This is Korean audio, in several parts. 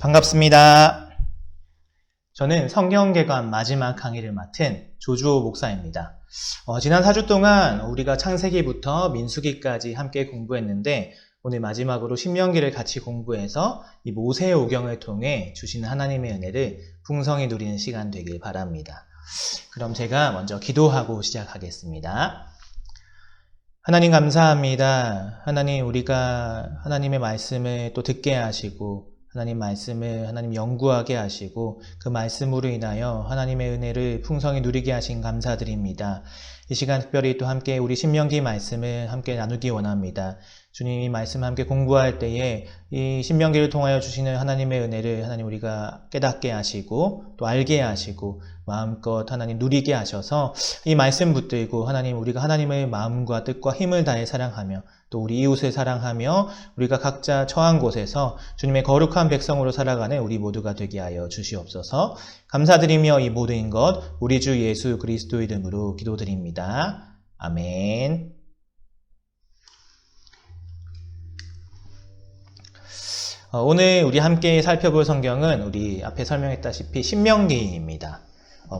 반갑습니다. 저는 성경개관 마지막 강의를 맡은 조주호 목사입니다. 지난 4주 동안 우리가 창세기부터 민수기까지 함께 공부했는데 오늘 마지막으로 신명기를 같이 공부해서 이 모세의 오경을 통해 주시는 하나님의 은혜를 풍성히 누리는 시간 되길 바랍니다. 그럼 제가 먼저 기도하고 시작하겠습니다. 하나님 감사합니다. 하나님, 우리가 하나님의 말씀을 또 듣게 하시고 하나님 말씀을 하나님 연구하게 하시고 그 말씀으로 인하여 하나님의 은혜를 풍성히 누리게 하신 감사드립니다. 이 시간 특별히 또 함께 우리 신명기 말씀을 함께 나누기 원합니다. 주님이 말씀 함께 공부할 때에 이 신명기를 통하여 주시는 하나님의 은혜를 하나님 우리가 깨닫게 하시고 또 알게 하시고 마음껏 하나님 누리게 하셔서 이 말씀 붙들고 하나님 우리가 하나님의 마음과 뜻과 힘을 다해 사랑하며 또 우리 이웃을 사랑하며 우리가 각자 처한 곳에서 주님의 거룩한 백성으로 살아가는 우리 모두가 되게 하여 주시옵소서. 감사드리며 이 모든 것 우리 주 예수 그리스도 이름으로 기도드립니다. 아멘. 오늘 우리 함께 살펴볼 성경은 우리 앞에 설명했다시피 신명기입니다.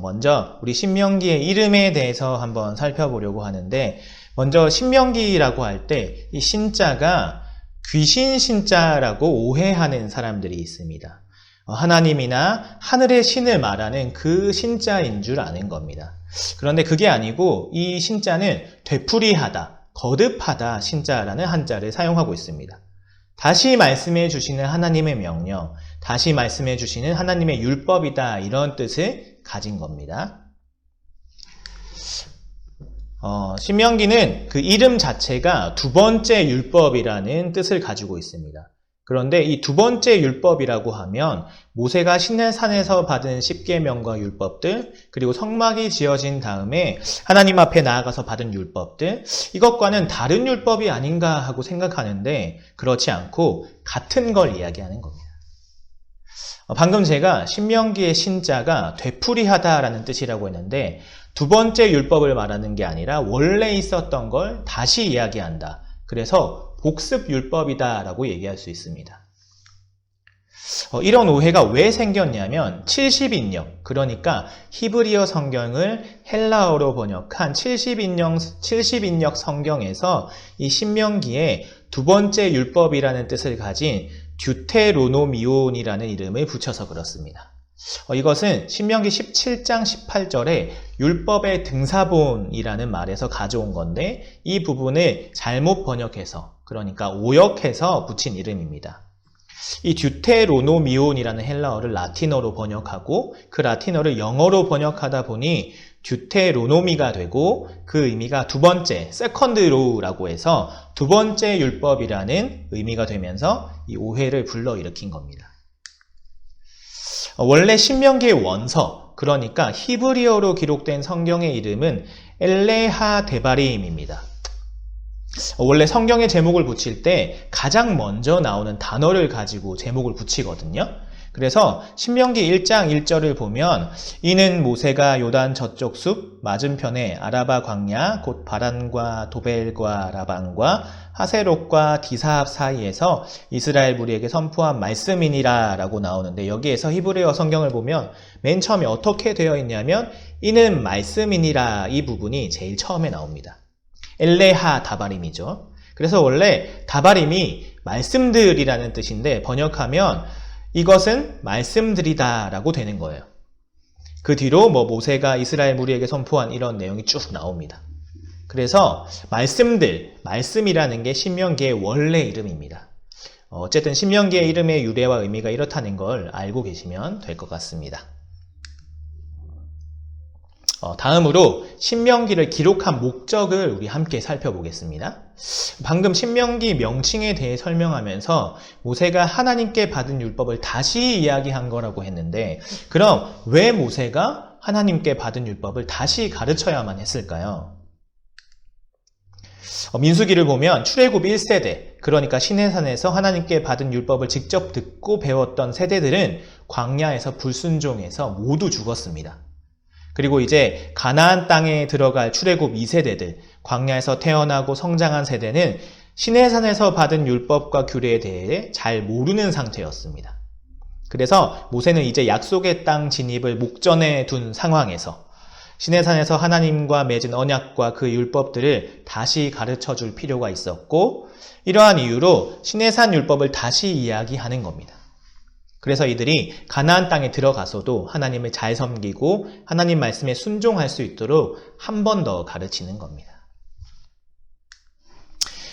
먼저 우리 신명기의 이름에 대해서 한번 살펴보려고 하는데 먼저 신명기라고 할 때 이 신자가 귀신 신자라고 오해하는 사람들이 있습니다. 하나님이나 하늘의 신을 말하는 그 신자인 줄 아는 겁니다. 그런데 그게 아니고 이 신자는 되풀이하다, 거듭하다 신자라는 한자를 사용하고 있습니다. 다시 말씀해 주시는 하나님의 명령, 다시 말씀해 주시는 하나님의 율법이다 이런 뜻을 가진 겁니다. 신명기는 그 이름 자체가 두 번째 율법이라는 뜻을 가지고 있습니다. 그런데 이 두 번째 율법이라고 하면 모세가 시내산에서 받은 10계명과 율법들 그리고 성막이 지어진 다음에 하나님 앞에 나아가서 받은 율법들 이것과는 다른 율법이 아닌가 하고 생각하는데 그렇지 않고 같은 걸 이야기하는 겁니다. 방금 제가 신명기의 신자가 되풀이하다라는 뜻이라고 했는데 두 번째 율법을 말하는 게 아니라 원래 있었던 걸 다시 이야기한다. 그래서 복습율법이다라고 얘기할 수 있습니다. 이런 오해가 왜 생겼냐면 70인역, 그러니까 히브리어 성경을 헬라어로 번역한 70인역 성경에서 이 신명기에 두 번째 율법이라는 뜻을 가진 듀테로노미온이라는 이름을 붙여서 그렇습니다. 이것은 신명기 17장 18절에 율법의 등사본이라는 말에서 가져온 건데 이 부분을 잘못 번역해서 그러니까 오역해서 붙인 이름입니다. 이 듀테로노미온이라는 헬라어를 라틴어로 번역하고 그 라틴어를 영어로 번역하다 보니 듀테로노미가 되고 그 의미가 두 번째, 세컨드로우라고 해서 두 번째 율법이라는 의미가 되면서 이 오해를 불러일으킨 겁니다. 원래 신명기의 원서, 그러니까 히브리어로 기록된 성경의 이름은 엘레하 데바림입니다. 원래 성경의 제목을 붙일 때 가장 먼저 나오는 단어를 가지고 제목을 붙이거든요. 그래서 신명기 1장 1절을 보면 이는 모세가 요단 저쪽 숲 맞은편에 아라바 광야 곧 바란과 도벨과 라반과 하세롯과 디사합 사이에서 이스라엘 무리에게 선포한 말씀이니라 라고 나오는데 여기에서 히브리어 성경을 보면 맨 처음에 어떻게 되어 있냐면 이는 말씀이니라 이 부분이 제일 처음에 나옵니다. 엘레하 다바림이죠. 그래서 원래 다바림이 말씀들이라는 뜻인데 번역하면 이것은 말씀들이다 라고 되는 거예요. 그 뒤로 모세가 이스라엘 무리에게 선포한 이런 내용이 쭉 나옵니다. 그래서 말씀들, 말씀이라는 게 신명기의 원래 이름입니다. 어쨌든 신명기의 이름의 유래와 의미가 이렇다는 걸 알고 계시면 될 것 같습니다. 다음으로 신명기를 기록한 목적을 우리 함께 살펴보겠습니다. 방금 신명기 명칭에 대해 설명하면서 모세가 하나님께 받은 율법을 다시 이야기한 거라고 했는데 그럼 왜 모세가 하나님께 받은 율법을 다시 가르쳐야만 했을까요? 민수기를 보면 출애굽 1세대, 그러니까 시내산에서 하나님께 받은 율법을 직접 듣고 배웠던 세대들은 광야에서 불순종해서 모두 죽었습니다. 그리고 이제 가나안 땅에 들어갈 출애굽 2세대들, 광야에서 태어나고 성장한 세대는 시내산에서 받은 율법과 규례에 대해 잘 모르는 상태였습니다. 그래서 모세는 이제 약속의 땅 진입을 목전에 둔 상황에서 시내산에서 하나님과 맺은 언약과 그 율법들을 다시 가르쳐 줄 필요가 있었고, 이러한 이유로 시내산 율법을 다시 이야기하는 겁니다. 그래서 이들이 가나안 땅에 들어가서도 하나님을 잘 섬기고 하나님 말씀에 순종할 수 있도록 한 번 더 가르치는 겁니다.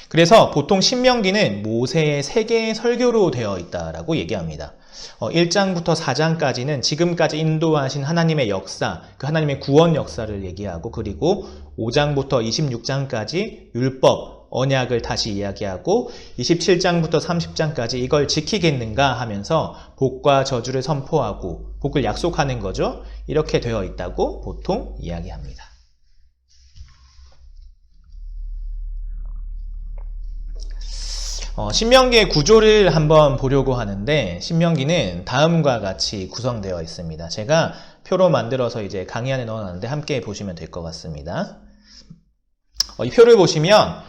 그래서 보통 신명기는 모세의 3개의 설교로 되어 있다라고 얘기합니다. 1장부터 4장까지는 지금까지 인도하신 하나님의 역사, 그 하나님의 구원 역사를 얘기하고, 그리고 5장부터 26장까지 율법, 언약을 다시 이야기하고 27장부터 30장까지 이걸 지키겠는가 하면서 복과 저주를 선포하고 복을 약속하는 거죠. 이렇게 되어 있다고 보통 이야기합니다. 신명기의 구조를 한번 보려고 하는데, 신명기는 다음과 같이 구성되어 있습니다. 제가 표로 만들어서 이제 강의 안에 넣어놨는데 함께 보시면 될 것 같습니다. 이 표를 보시면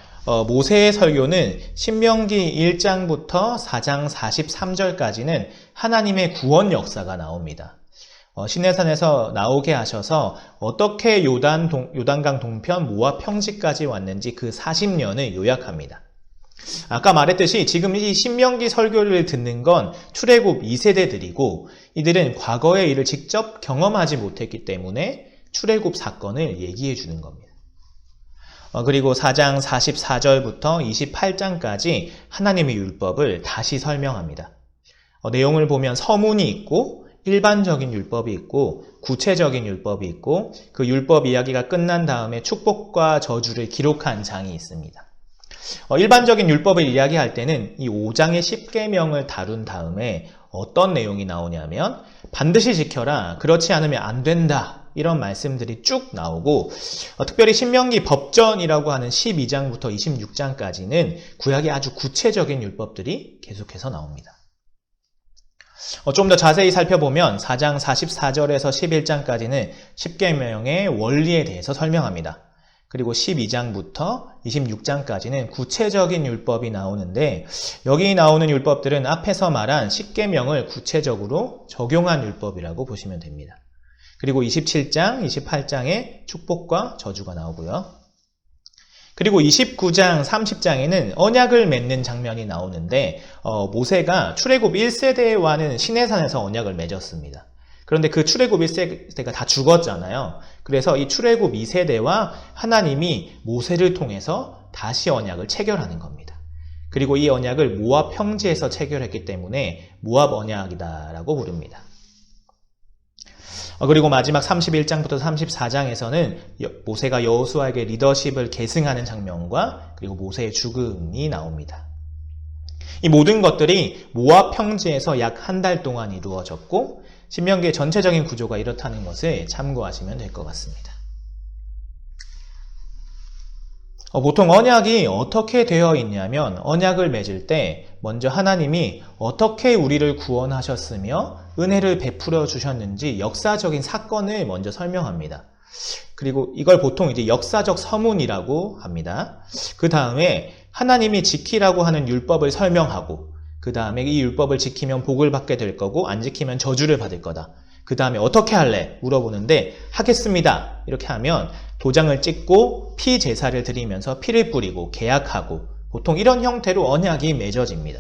모세의 설교는 신명기 1장부터 4장 43절까지는 하나님의 구원 역사가 나옵니다. 시내산에서 나오게 하셔서 어떻게 요단강 동편 모압 평지까지 왔는지 그 40년을 요약합니다. 아까 말했듯이 지금 이 신명기 설교를 듣는 건 출애굽 2세대들이고, 이들은 과거의 일을 직접 경험하지 못했기 때문에 출애굽 사건을 얘기해 주는 겁니다. 그리고 4장 44절부터 28장까지 하나님의 율법을 다시 설명합니다. 내용을 보면 서문이 있고 일반적인 율법이 있고 구체적인 율법이 있고, 그 율법 이야기가 끝난 다음에 축복과 저주를 기록한 장이 있습니다. 일반적인 율법을 이야기할 때는 이 5장의 10계명을 다룬 다음에 어떤 내용이 나오냐면 반드시 지켜라, 그렇지 않으면 안 된다, 이런 말씀들이 쭉 나오고, 특별히 신명기 법전이라고 하는 12장부터 26장까지는 구약의 아주 구체적인 율법들이 계속해서 나옵니다. 좀 더 자세히 살펴보면 4장 44절에서 11장까지는 10계명의 원리에 대해서 설명합니다. 그리고 12장부터 26장까지는 구체적인 율법이 나오는데, 여기 나오는 율법들은 앞에서 말한 10계명을 구체적으로 적용한 율법이라고 보시면 됩니다. 그리고 27장, 28장에 축복과 저주가 나오고요. 그리고 29장, 30장에는 언약을 맺는 장면이 나오는데, 모세가 출애굽 1세대와는 시내산에서 언약을 맺었습니다. 그런데 그 출애굽 1세대가 다 죽었잖아요. 그래서 이 출애굽 2세대와 하나님이 모세를 통해서 다시 언약을 체결하는 겁니다. 그리고 이 언약을 모압 평지에서 체결했기 때문에 모압 언약이다라고 부릅니다. 그리고 마지막 31장부터 34장에서는 모세가 여호수아에게 리더십을 계승하는 장면과 그리고 모세의 죽음이 나옵니다. 이 모든 것들이 모압 평지에서 약 한 달 동안 이루어졌고, 신명기의 전체적인 구조가 이렇다는 것을 참고하시면 될 것 같습니다. 보통 언약이 어떻게 되어 있냐면, 언약을 맺을 때 먼저 하나님이 어떻게 우리를 구원하셨으며 은혜를 베풀어 주셨는지 역사적인 사건을 먼저 설명합니다. 그리고 이걸 보통 이제 역사적 서문이라고 합니다. 그 다음에 하나님이 지키라고 하는 율법을 설명하고, 그 다음에 이 율법을 지키면 복을 받게 될 거고 안 지키면 저주를 받을 거다. 그 다음에 어떻게 할래? 물어보는데 하겠습니다, 이렇게 하면 도장을 찍고 피 제사를 드리면서 피를 뿌리고 계약하고, 보통 이런 형태로 언약이 맺어집니다.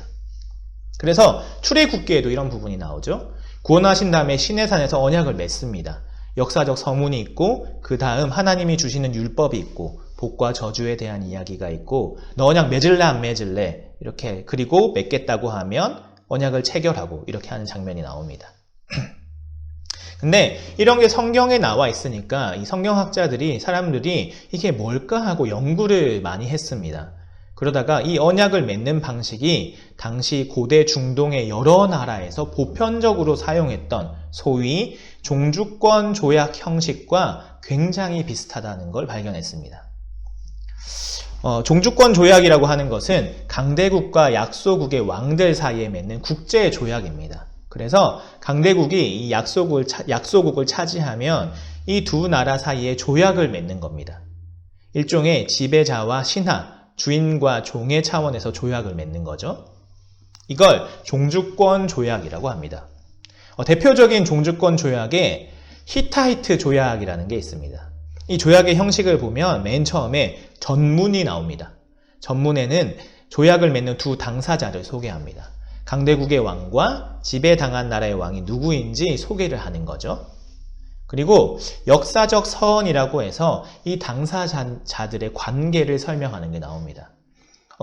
그래서 출애굽기에도 이런 부분이 나오죠. 구원하신 다음에 시내산에서 언약을 맺습니다. 역사적 서문이 있고, 그 다음 하나님이 주시는 율법이 있고, 복과 저주에 대한 이야기가 있고, 너 언약 맺을래 안 맺을래, 이렇게, 그리고 맺겠다고 하면 언약을 체결하고, 이렇게 하는 장면이 나옵니다. 근데 이런 게 성경에 나와 있으니까 이 성경학자들이, 사람들이 이게 뭘까 하고 연구를 많이 했습니다. 그러다가 이 언약을 맺는 방식이 당시 고대 중동의 여러 나라에서 보편적으로 사용했던 소위 종주권 조약 형식과 굉장히 비슷하다는 걸 발견했습니다. 종주권 조약이라고 하는 것은 강대국과 약소국의 왕들 사이에 맺는 국제 조약입니다. 그래서 강대국이 이 약소국을 차지하면 이 두 나라 사이에 조약을 맺는 겁니다. 일종의 지배자와 신하, 주인과 종의 차원에서 조약을 맺는 거죠. 이걸 종주권 조약이라고 합니다. 대표적인 종주권 조약에 히타이트 조약이라는 게 있습니다. 이 조약의 형식을 보면 맨 처음에 전문이 나옵니다. 전문에는 조약을 맺는 두 당사자를 소개합니다. 강대국의 왕과 지배당한 나라의 왕이 누구인지 소개를 하는 거죠. 그리고 역사적 서언이라고 해서 이 당사자들의 관계를 설명하는 게 나옵니다.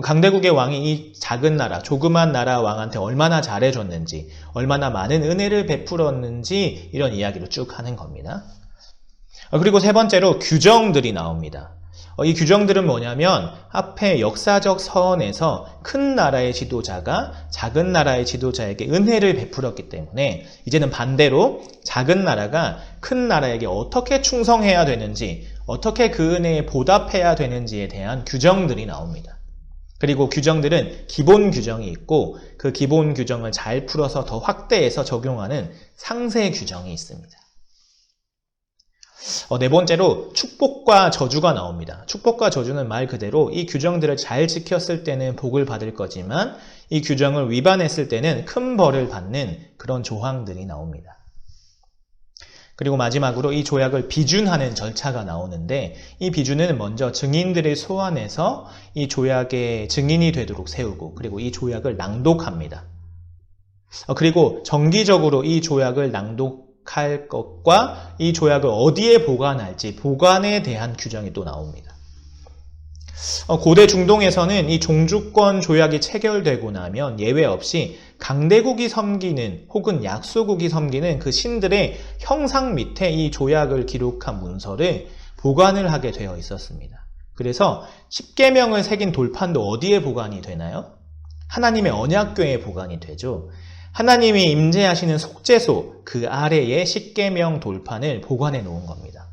강대국의 왕이 이 작은 나라, 조그만 나라 왕한테 얼마나 잘해줬는지, 얼마나 많은 은혜를 베풀었는지 이런 이야기를 쭉 하는 겁니다. 그리고 세 번째로 규정들이 나옵니다. 이 규정들은 뭐냐면 앞에 역사적 서언에서 큰 나라의 지도자가 작은 나라의 지도자에게 은혜를 베풀었기 때문에 이제는 반대로 작은 나라가 큰 나라에게 어떻게 충성해야 되는지, 어떻게 그 은혜에 보답해야 되는지에 대한 규정들이 나옵니다. 그리고 규정들은 기본 규정이 있고 그 기본 규정을 잘 풀어서 더 확대해서 적용하는 상세 규정이 있습니다. 네 번째로 축복과 저주가 나옵니다. 축복과 저주는 말 그대로 이 규정들을 잘 지켰을 때는 복을 받을 거지만 이 규정을 위반했을 때는 큰 벌을 받는 그런 조항들이 나옵니다. 그리고 마지막으로 이 조약을 비준하는 절차가 나오는데 이 비준은 먼저 증인들을 소환해서 이 조약의 증인이 되도록 세우고 그리고 이 조약을 낭독합니다. 그리고 정기적으로 이 조약을 낭독할 것과 이 조약을 어디에 보관할지 보관에 대한 규정이 또 나옵니다. 고대 중동에서는 이 종주권 조약이 체결되고 나면 예외 없이 강대국이 섬기는 혹은 약소국이 섬기는 그 신들의 형상 밑에 이 조약을 기록한 문서를 보관을 하게 되어 있었습니다. 그래서 십계명을 새긴 돌판도 어디에 보관이 되나요? 하나님의 언약궤에 보관이 되죠. 하나님이 임재하시는 속죄소 그 아래에 십계명 돌판을 보관해 놓은 겁니다.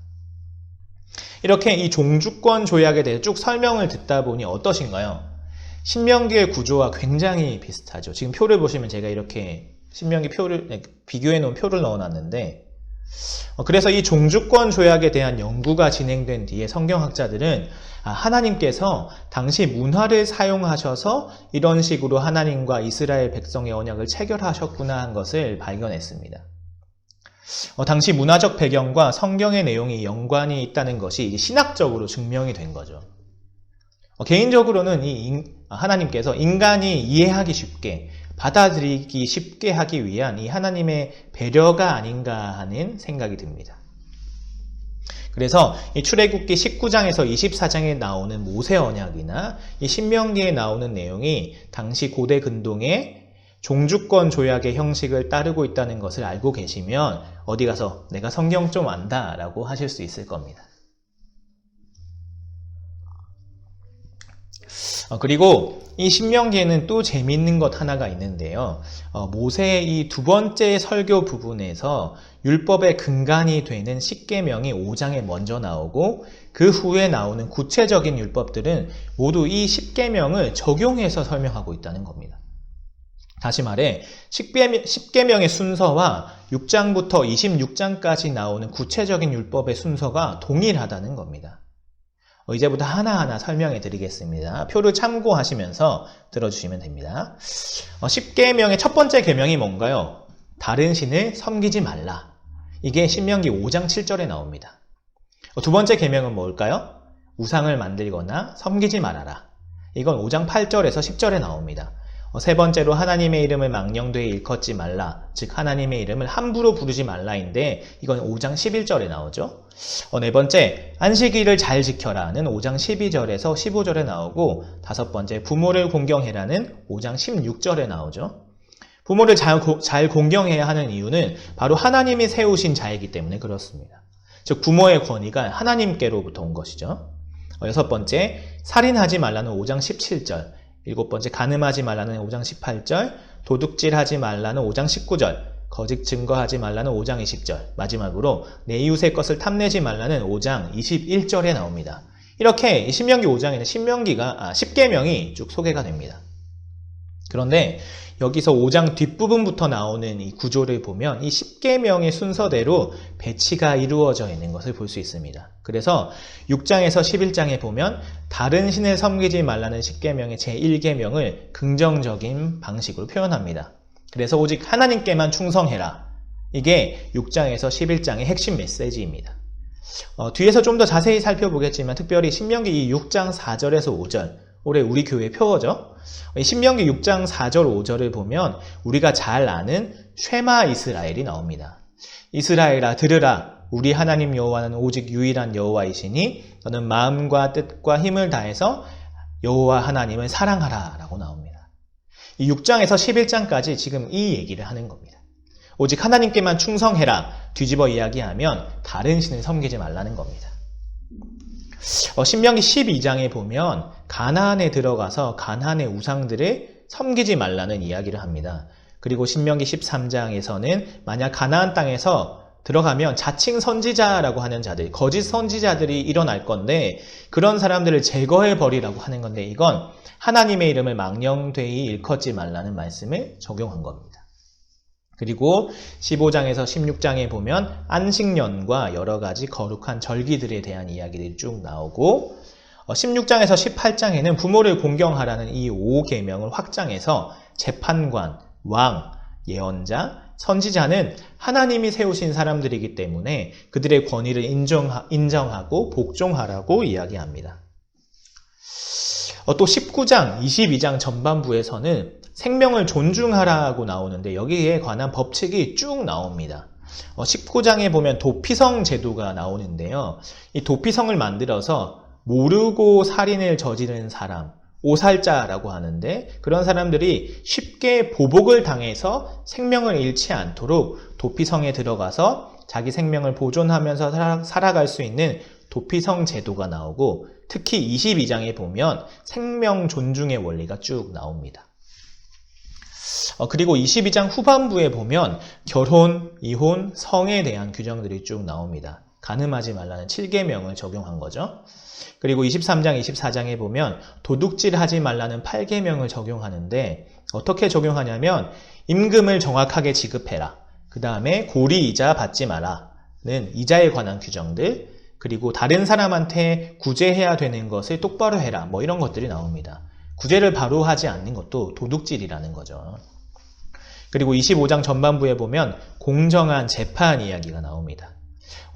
이렇게 이 종주권 조약에 대해 쭉 설명을 듣다 보니 어떠신가요? 신명기의 구조와 굉장히 비슷하죠. 지금 표를 보시면 제가 이렇게 신명기 표를 비교해 놓은 표를 넣어놨는데 그래서 이 종주권 조약에 대한 연구가 진행된 뒤에 성경학자들은 하나님께서 당시 문화를 사용하셔서 이런 식으로 하나님과 이스라엘 백성의 언약을 체결하셨구나 한 것을 발견했습니다. 당시 문화적 배경과 성경의 내용이 연관이 있다는 것이 신학적으로 증명이 된 거죠. 개인적으로는 하나님께서 인간이 이해하기 쉽게, 받아들이기 쉽게 하기 위한 이 하나님의 배려가 아닌가 하는 생각이 듭니다. 그래서 이 출애굽기 19장에서 24장에 나오는 모세 언약이나 이 신명기에 나오는 내용이 당시 고대 근동의 종주권 조약의 형식을 따르고 있다는 것을 알고 계시면 어디 가서 내가 성경 좀 안다 라고 하실 수 있을 겁니다. 그리고 이 신명기에는 또 재미있는 것 하나가 있는데요. 모세의 이 두 번째 설교 부분에서 율법의 근간이 되는 십계명이 5장에 먼저 나오고 그 후에 나오는 구체적인 율법들은 모두 이 십계명을 적용해서 설명하고 있다는 겁니다. 다시 말해 십계명의 순서와 6장부터 26장까지 나오는 구체적인 율법의 순서가 동일하다는 겁니다. 이제부터 하나하나 설명해 드리겠습니다. 표를 참고하시면서 들어주시면 됩니다. 십계명의 첫 번째 계명이 뭔가요? 다른 신을 섬기지 말라. 이게 신명기 5장 7절에 나옵니다. 두 번째 계명은 뭘까요? 우상을 만들거나 섬기지 말아라. 이건 5장 8절에서 10절에 나옵니다. 세 번째로 하나님의 이름을 망령되이 일컫지 말라. 즉 하나님의 이름을 함부로 부르지 말라인데 이건 5장 11절에 나오죠. 네 번째, 안식일을 잘 지켜라는 5장 12절에서 15절에 나오고 다섯 번째, 부모를 공경해라는 5장 16절에 나오죠. 부모를 잘 공경해야 하는 이유는 바로 하나님이 세우신 자이기 때문에 그렇습니다. 즉 부모의 권위가 하나님께로부터 온 것이죠. 여섯 번째, 살인하지 말라는 5장 17절. 일곱 번째, 간음하지 말라는 5장 18절, 도둑질하지 말라는 5장 19절, 거짓 증거하지 말라는 5장 20절, 마지막으로 내 이웃의 것을 탐내지 말라는 5장 21절에 나옵니다. 이렇게 신명기 5장에는 십계명이 쭉 소개가 됩니다. 그런데 여기서 5장 뒷부분부터 나오는 이 구조를 보면 이 십계명의 순서대로 배치가 이루어져 있는 것을 볼 수 있습니다. 그래서 6장에서 11장에 보면 다른 신을 섬기지 말라는 십계명의 제1계명을 긍정적인 방식으로 표현합니다. 그래서 오직 하나님께만 충성해라. 이게 6장에서 11장의 핵심 메시지입니다. 뒤에서 좀 더 자세히 살펴보겠지만 특별히 신명기 이 6장 4절에서 5절, 올해 우리 교회 표어죠. 이 신명기 6장 4절 5절을 보면 우리가 잘 아는 쉐마 이스라엘이 나옵니다. 이스라엘아 들으라, 우리 하나님 여호와는 오직 유일한 여호와이시니 너는 마음과 뜻과 힘을 다해서 여호와 하나님을 사랑하라 라고 나옵니다. 이 6장에서 11장까지 지금 이 얘기를 하는 겁니다. 오직 하나님께만 충성해라, 뒤집어 이야기하면 다른 신을 섬기지 말라는 겁니다. 신명기 12장에 보면 가나안에 들어가서 가나안의 우상들을 섬기지 말라는 이야기를 합니다. 그리고 신명기 13장에서는 만약 가나안 땅에서 들어가면 자칭 선지자라고 하는 자들, 거짓 선지자들이 일어날 건데 그런 사람들을 제거해 버리라고 하는 건데 이건 하나님의 이름을 망령되이 일컫지 말라는 말씀을 적용한 겁니다. 그리고 15장에서 16장에 보면 안식년과 여러 가지 거룩한 절기들에 대한 이야기들이 쭉 나오고 16장에서 18장에는 부모를 공경하라는 이 5계명을 확장해서 재판관, 왕, 예언자, 선지자는 하나님이 세우신 사람들이기 때문에 그들의 권위를 인정하고 복종하라고 이야기합니다. 또 19장, 22장 전반부에서는 생명을 존중하라고 나오는데 여기에 관한 법칙이 쭉 나옵니다. 19장에 보면 도피성 제도가 나오는데요. 이 도피성을 만들어서 모르고 살인을 저지른 사람, 오살자라고 하는데 그런 사람들이 쉽게 보복을 당해서 생명을 잃지 않도록 도피성에 들어가서 자기 생명을 보존하면서 살아갈 수 있는 도피성 제도가 나오고 특히 22장에 보면 생명 존중의 원리가 쭉 나옵니다. 그리고 22장 후반부에 보면 결혼, 이혼, 성에 대한 규정들이 쭉 나옵니다. 간음하지 말라는 7계명을 적용한 거죠. 그리고 23장, 24장에 보면 도둑질하지 말라는 8계명을 적용하는데 어떻게 적용하냐면 임금을 정확하게 지급해라. 그 다음에 고리이자 받지 마라는 이자에 관한 규정들, 그리고 다른 사람한테 구제해야 되는 것을 똑바로 해라. 뭐 이런 것들이 나옵니다. 구제를 바로 하지 않는 것도 도둑질이라는 거죠. 그리고 25장 전반부에 보면 공정한 재판 이야기가 나옵니다.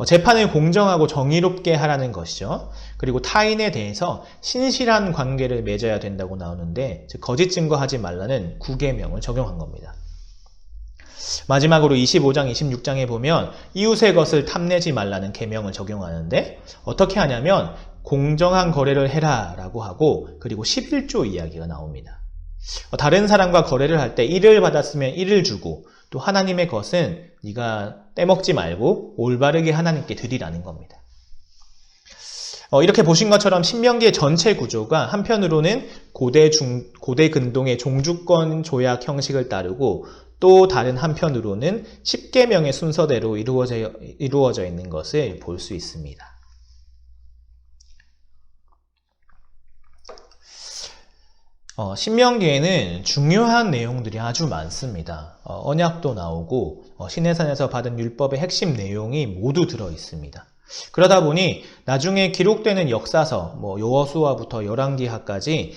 재판을 공정하고 정의롭게 하라는 것이죠. 그리고 타인에 대해서 신실한 관계를 맺어야 된다고 나오는데 즉 거짓 증거하지 말라는 9계명을 적용한 겁니다. 마지막으로 25장, 26장에 보면 이웃의 것을 탐내지 말라는 계명을 적용하는데 어떻게 하냐면 공정한 거래를 해라 라고 하고 그리고 11조 이야기가 나옵니다. 다른 사람과 거래를 할 때 1을 받았으면 1을 주고 또 하나님의 것은 네가 떼먹지 말고 올바르게 하나님께 드리라는 겁니다. 이렇게 보신 것처럼 신명기의 전체 구조가 한편으로는 고대 근동의 종주권 조약 형식을 따르고 또 다른 한편으로는 10계명의 순서대로 이루어져 있는 것을 볼 수 있습니다. 신명기에는 중요한 내용들이 아주 많습니다. 언약도 나오고 시내산에서 받은 율법의 핵심 내용이 모두 들어 있습니다. 그러다 보니 나중에 기록되는 역사서, 여호수아부터 열왕기하까지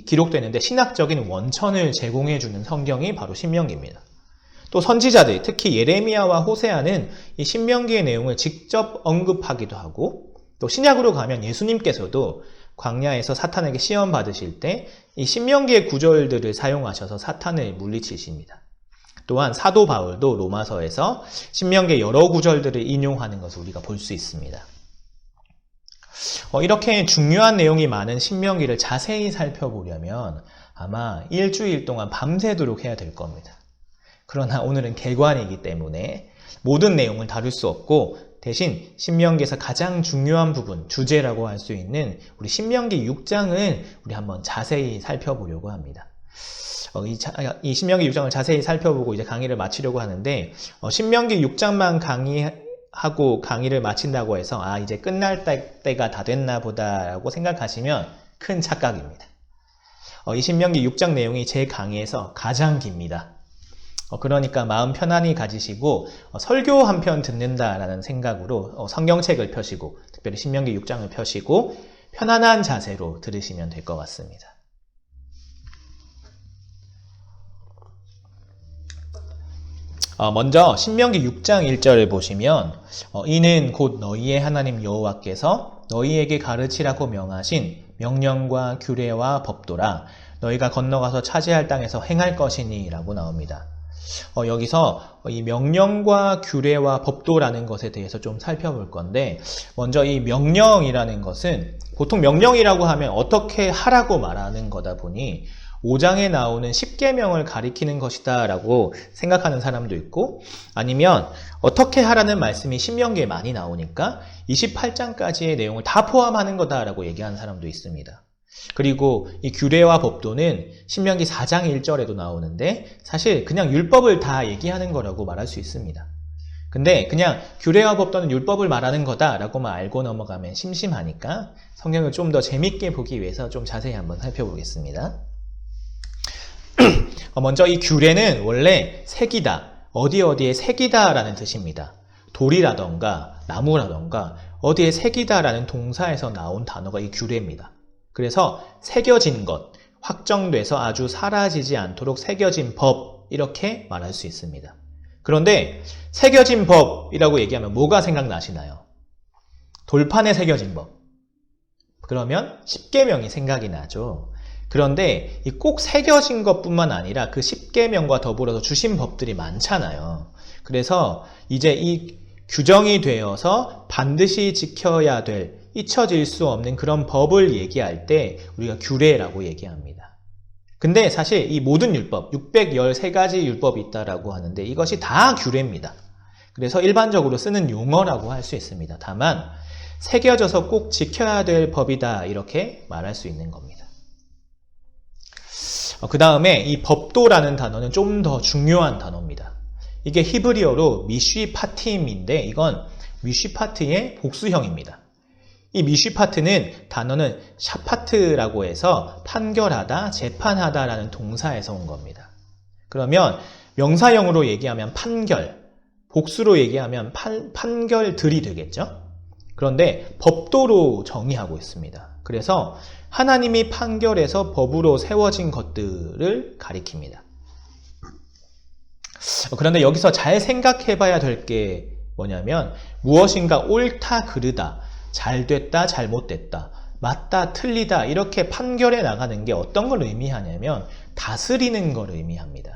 기록되는데 신학적인 원천을 제공해주는 성경이 바로 신명기입니다. 또 선지자들, 특히 예레미야와 호세아는 이 신명기의 내용을 직접 언급하기도 하고 또 신약으로 가면 예수님께서도 광야에서 사탄에게 시험 받으실 때 이 신명기의 구절들을 사용하셔서 사탄을 물리치십니다. 또한 사도 바울도 로마서에서 신명기의 여러 구절들을 인용하는 것을 우리가 볼 수 있습니다. 이렇게 중요한 내용이 많은 신명기를 자세히 살펴보려면 아마 일주일 동안 밤새도록 해야 될 겁니다. 그러나 오늘은 개관이기 때문에 모든 내용을 다룰 수 없고 대신 신명기에서 가장 중요한 부분, 주제라고 할 수 있는 우리 신명기 6장을 우리 한번 자세히 살펴보려고 합니다. 이 신명기 6장을 자세히 살펴보고 이제 강의를 마치려고 하는데 신명기 6장만 강의하고 강의를 마친다고 해서 이제 끝날 때가 다 됐나 보다라고 생각하시면 큰 착각입니다. 이 신명기 6장 내용이 제 강의에서 가장 깁니다. 그러니까 마음 편안히 가지시고 설교 한 편 듣는다라는 생각으로 성경책을 펴시고 특별히 신명기 6장을 펴시고 편안한 자세로 들으시면 될 것 같습니다. 먼저 신명기 6장 1절을 보시면 이는 곧 너희의 하나님 여호와께서 너희에게 가르치라고 명하신 명령과 규례와 법도라 너희가 건너가서 차지할 땅에서 행할 것이니 라고 나옵니다. 여기서 이 명령과 규례와 법도라는 것에 대해서 좀 살펴볼 건데, 먼저 이 명령이라는 것은 보통 명령이라고 하면 어떻게 하라고 말하는 거다 보니 5장에 나오는 10계명을 가리키는 것이다 라고 생각하는 사람도 있고, 아니면 어떻게 하라는 말씀이 신명기에 많이 나오니까 28장까지의 내용을 다 포함하는 거다라고 얘기하는 사람도 있습니다. 그리고 이 규례와 법도는 신명기 4장 1절에도 나오는데 사실 그냥 율법을 다 얘기하는 거라고 말할 수 있습니다. 근데 그냥 규례와 법도는 율법을 말하는 거다라고만 알고 넘어가면 심심하니까 성경을 좀 더 재밌게 보기 위해서 좀 자세히 한번 살펴보겠습니다. 먼저 이 규례는 원래 색이다, 어디에 색이다 라는 뜻입니다. 돌이라던가 나무라던가 어디에 색이다 라는 동사에서 나온 단어가 이 규례입니다. 그래서 새겨진 것, 확정돼서 아주 사라지지 않도록 새겨진 법, 이렇게 말할 수 있습니다. 그런데 새겨진 법이라고 얘기하면 뭐가 생각나시나요? 돌판에 새겨진 법. 그러면 10계명이 생각이 나죠. 그런데 이 꼭 새겨진 것뿐만 아니라 그 10계명과 더불어서 주신 법들이 많잖아요. 그래서 이제 이 규정이 되어서 반드시 지켜야 될, 잊혀질 수 없는 그런 법을 얘기할 때 우리가 규례라고 얘기합니다. 근데 사실 이 모든 율법, 613가지 율법이 있다라고 하는데 이것이 다 규례입니다. 그래서 일반적으로 쓰는 용어라고 할 수 있습니다. 다만 새겨져서 꼭 지켜야 될 법이다 이렇게 말할 수 있는 겁니다. 그 다음에 이 법도라는 단어는 좀 더 중요한 단어입니다. 이게 히브리어로 미쉬파팀인데 이건 미쉬파트의 복수형입니다. 이 미쉬파트는 단어는 샤파트라고 해서 판결하다, 재판하다 라는 동사에서 온 겁니다. 그러면 명사형으로 얘기하면 판결, 복수로 얘기하면 판결들이 되겠죠? 그런데 법도로 정의하고 있습니다. 그래서 하나님이 판결해서 법으로 세워진 것들을 가리킵니다. 그런데 여기서 잘 생각해 봐야 될 게 뭐냐면 무엇인가 옳다, 그르다, 잘됐다, 잘못됐다, 맞다, 틀리다 이렇게 판결해 나가는 게 어떤 걸 의미하냐면 다스리는 걸 의미합니다.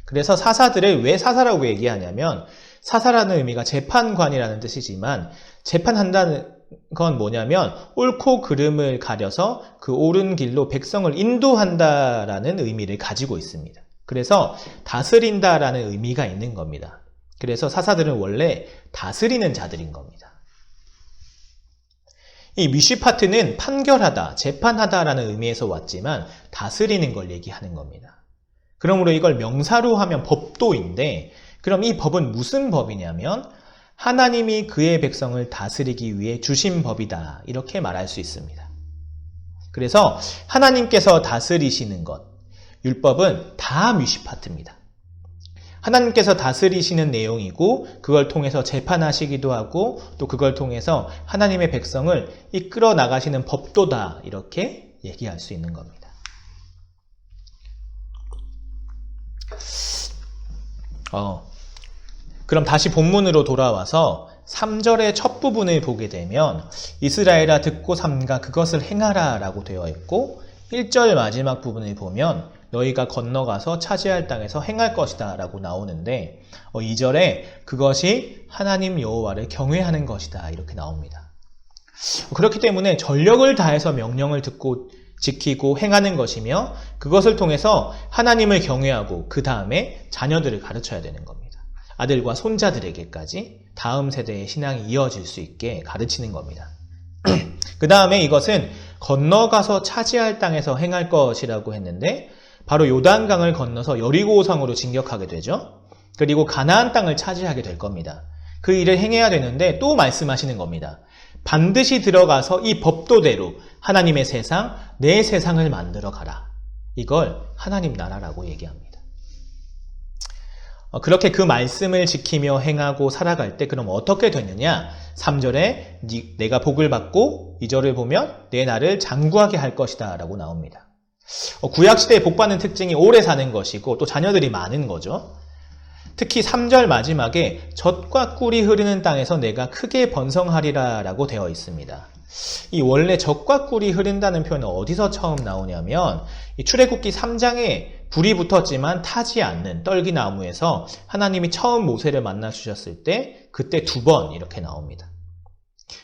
그래서 사사들을 왜 사사라고 얘기하냐면 사사라는 의미가 재판관이라는 뜻이지만 재판한다는 건 뭐냐면 옳고 그름을 가려서 그 옳은 길로 백성을 인도한다라는 의미를 가지고 있습니다. 그래서 다스린다라는 의미가 있는 겁니다. 그래서 사사들은 원래 다스리는 자들인 겁니다. 이 미쉬파트는 판결하다, 재판하다라는 의미에서 왔지만 다스리는 걸 얘기하는 겁니다. 그러므로 이걸 명사로 하면 법도인데 그럼 이 법은 무슨 법이냐면 하나님이 그의 백성을 다스리기 위해 주신 법이다 이렇게 말할 수 있습니다. 그래서 하나님께서 다스리시는 것, 율법은 다 미쉬파트입니다. 하나님께서 다스리시는 내용이고 그걸 통해서 재판하시기도 하고 또 그걸 통해서 하나님의 백성을 이끌어 나가시는 법도다 이렇게 얘기할 수 있는 겁니다. 그럼 다시 본문으로 돌아와서 3절의 첫 부분을 보게 되면 이스라엘아 듣고 삼가 그것을 행하라 라고 되어 있고 1절 마지막 부분을 보면 너희가 건너가서 차지할 땅에서 행할 것이다 라고 나오는데 2절에 그것이 하나님 여호와를 경외하는 것이다 이렇게 나옵니다. 그렇기 때문에 전력을 다해서 명령을 듣고 지키고 행하는 것이며 그것을 통해서 하나님을 경외하고 그 다음에 자녀들을 가르쳐야 되는 겁니다. 아들과 손자들에게까지 다음 세대의 신앙이 이어질 수 있게 가르치는 겁니다. 그 다음에 이것은 건너가서 차지할 땅에서 행할 것이라고 했는데 바로 요단강을 건너서 여리고성으로 진격하게 되죠. 그리고 가나안 땅을 차지하게 될 겁니다. 그 일을 행해야 되는데 또 말씀하시는 겁니다. 반드시 들어가서 이 법도대로 하나님의 세상, 내 세상을 만들어 가라. 이걸 하나님 나라라고 얘기합니다. 그렇게 그 말씀을 지키며 행하고 살아갈 때 그럼 어떻게 되느냐? 3절에 내가 복을 받고 2절을 보면 내 나를 장구하게 할 것이다 라고 나옵니다. 구약시대의 복받는 특징이 오래 사는 것이고 또 자녀들이 많은 거죠. 특히 3절 마지막에 젖과 꿀이 흐르는 땅에서 내가 크게 번성하리라 라고 되어 있습니다. 이 원래 젖과 꿀이 흐른다는 표현은 어디서 처음 나오냐면 이 출애굽기 3장에 불이 붙었지만 타지 않는 떨기나무에서 하나님이 처음 모세를 만나 주셨을 때 그때 2번 이렇게 나옵니다.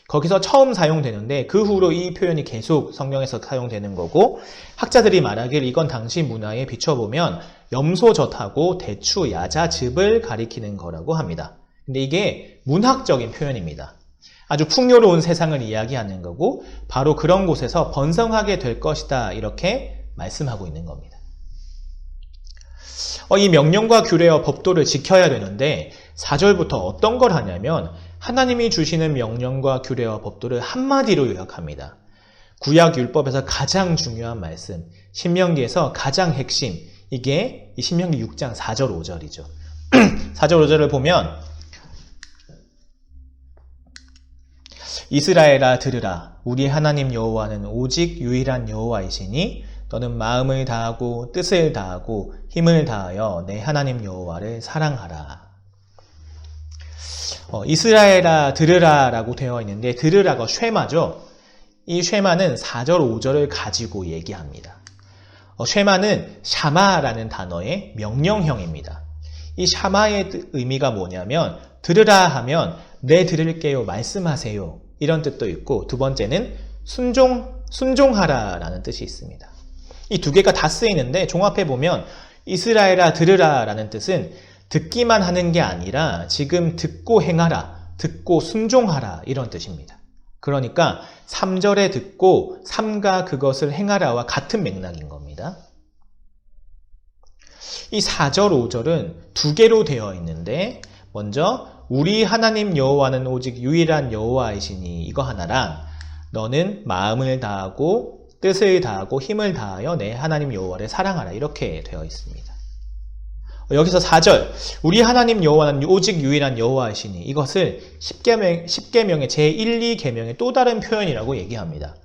거기서 처음 사용되는데 그 후로 이 표현이 계속 성경에서 사용되는 거고, 학자들이 말하길 이건 당시 문화에 비춰보면 염소젖하고 대추, 야자, 즙을 가리키는 거라고 합니다. 근데 이게 문학적인 표현입니다. 아주 풍요로운 세상을 이야기하는 거고 바로 그런 곳에서 번성하게 될 것이다 이렇게 말씀하고 있는 겁니다. 이 명령과 규례와 법도를 지켜야 되는데 4절부터 어떤 걸 하냐면 하나님이 주시는 명령과 규례와 법도를 한마디로 요약합니다. 구약 율법에서 가장 중요한 말씀, 신명기에서 가장 핵심, 이게 이 신명기 6장 4절 5절이죠. 4절 5절을 보면 이스라엘아 들으라, 우리 하나님 여호와는 오직 유일한 여호와이시니 너는 마음을 다하고 뜻을 다하고 힘을 다하여 내 하나님 여호와를 사랑하라. 이스라엘아 들으라 라고 되어 있는데 들으라가 쉐마죠. 이 쉐마는 4절 5절을 가지고 얘기합니다. 쉐마는 샤마라는 단어의 명령형입니다. 이 샤마의 의미가 뭐냐면 들으라 하면 내 들을게요 말씀하세요 이런 뜻도 있고, 두 번째는 순종하라 라는 뜻이 있습니다. 이 두 개가 다 쓰이는데 종합해보면 이스라엘아 들으라 라는 뜻은 듣기만 하는 게 아니라 지금 듣고 행하라, 듣고 순종하라 이런 뜻입니다. 그러니까 3절에 듣고 3가 그것을 행하라와 같은 맥락인 겁니다. 이 4절, 5절은 두 개로 되어 있는데 먼저 우리 하나님 여호와는 오직 유일한 여호와이시니 이거 하나랑 너는 마음을 다하고 뜻을 다하고 힘을 다하여 내 하나님 여호와를 사랑하라 이렇게 되어 있습니다. 여기서 4절 우리 하나님 여호와는 오직 유일한 여호와이시니 이것을 10계명의 제1, 2계명의 또 다른 표현이라고 얘기합니다.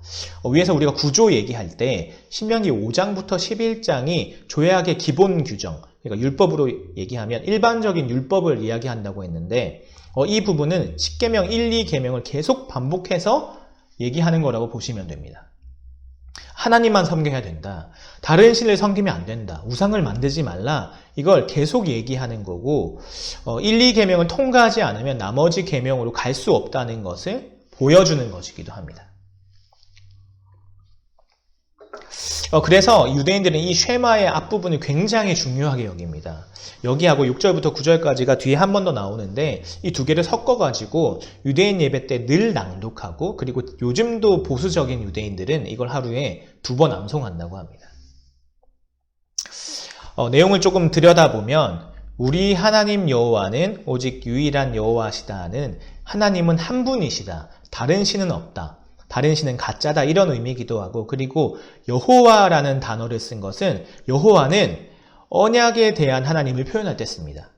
위에서 우리가 구조 얘기할 때 신명기 5장부터 11장이 조약의 기본 규정, 그러니까 율법으로 얘기하면 일반적인 율법을 이야기한다고 했는데 이 부분은 10계명 1, 2계명을 계속 반복해서 얘기하는 거라고 보시면 됩니다. 하나님만 섬겨야 된다. 다른 신을 섬기면 안 된다. 우상을 만들지 말라. 이걸 계속 얘기하는 거고 1, 2계명을 통과하지 않으면 나머지 계명으로 갈 수 없다는 것을 보여주는 것이기도 합니다. 그래서 유대인들은 이 쉐마의 앞부분을 굉장히 중요하게 여깁니다. 여기하고 6절부터 9절까지가 뒤에 한 번 더 나오는데 이 두 개를 섞어가지고 유대인 예배 때 늘 낭독하고, 그리고 요즘도 보수적인 유대인들은 이걸 하루에 2번 암송한다고 합니다. 내용을 조금 들여다보면 우리 하나님 여호와는 오직 유일한 여호와시다는 하나님은 한 분이시다. 다른 신은 없다. 다른 신은 가짜다 이런 의미이기도 하고, 그리고 여호와라는 단어를 쓴 것은 여호와는 언약에 대한 하나님을 표현할 때 씁니다.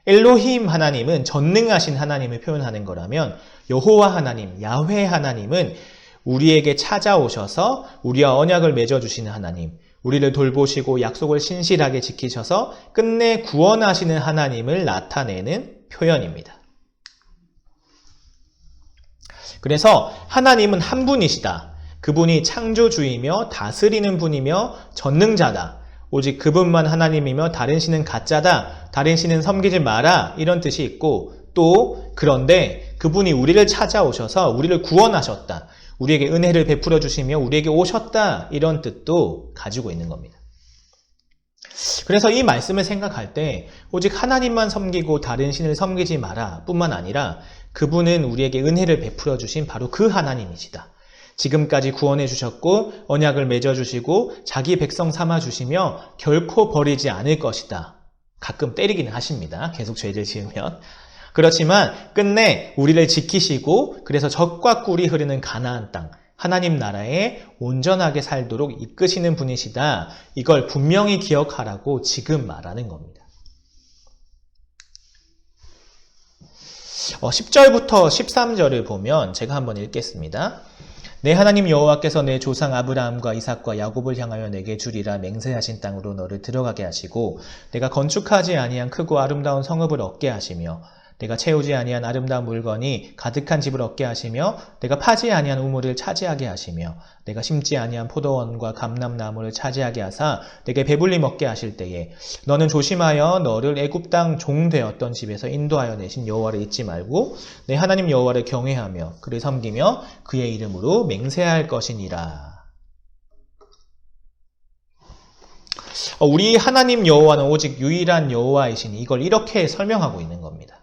엘로힘 하나님은 전능하신 하나님을 표현하는 거라면 여호와 하나님, 야훼 하나님은 우리에게 찾아오셔서 우리와 언약을 맺어주시는 하나님, 우리를 돌보시고 약속을 신실하게 지키셔서 끝내 구원하시는 하나님을 나타내는 표현입니다. 그래서 하나님은 한 분이시다. 그분이 창조주이며 다스리는 분이며 전능자다. 오직 그분만 하나님이며 다른 신은 가짜다. 다른 신은 섬기지 마라. 이런 뜻이 있고, 또 그런데 그분이 우리를 찾아오셔서 우리를 구원하셨다. 우리에게 은혜를 베풀어 주시며 우리에게 오셨다. 이런 뜻도 가지고 있는 겁니다. 그래서 이 말씀을 생각할 때 오직 하나님만 섬기고 다른 신을 섬기지 마라 뿐만 아니라 그분은 우리에게 은혜를 베풀어 주신 바로 그 하나님이시다. 지금까지 구원해 주셨고 언약을 맺어 주시고 자기 백성 삼아 주시며 결코 버리지 않을 것이다. 가끔 때리기는 하십니다. 계속 죄를 지으면. 그렇지만 끝내 우리를 지키시고 그래서 젖과 꿀이 흐르는 가나안 땅, 하나님 나라에 온전하게 살도록 이끄시는 분이시다. 이걸 분명히 기억하라고 지금 말하는 겁니다. 10절부터 13절을 보면 제가 한번 읽겠습니다. 내 하나님 여호와께서 내 조상 아브라함과 이삭과 야곱을 향하여 내게 주리라 맹세하신 땅으로 너를 들어가게 하시고 내가 건축하지 아니한 크고 아름다운 성읍을 얻게 하시며 내가 채우지 아니한 아름다운 물건이 가득한 집을 얻게 하시며 내가 파지 아니한 우물을 차지하게 하시며 내가 심지 아니한 포도원과 감람나무를 차지하게 하사 내게 배불리 먹게 하실 때에 너는 조심하여 너를 애굽 땅 종 되었던 집에서 인도하여 내신 여호와를 잊지 말고 내 하나님 여호와를 경외하며 그를 섬기며 그의 이름으로 맹세할 것이니라. 우리 하나님 여호와는 오직 유일한 여호와이시니 이걸 이렇게 설명하고 있는 겁니다.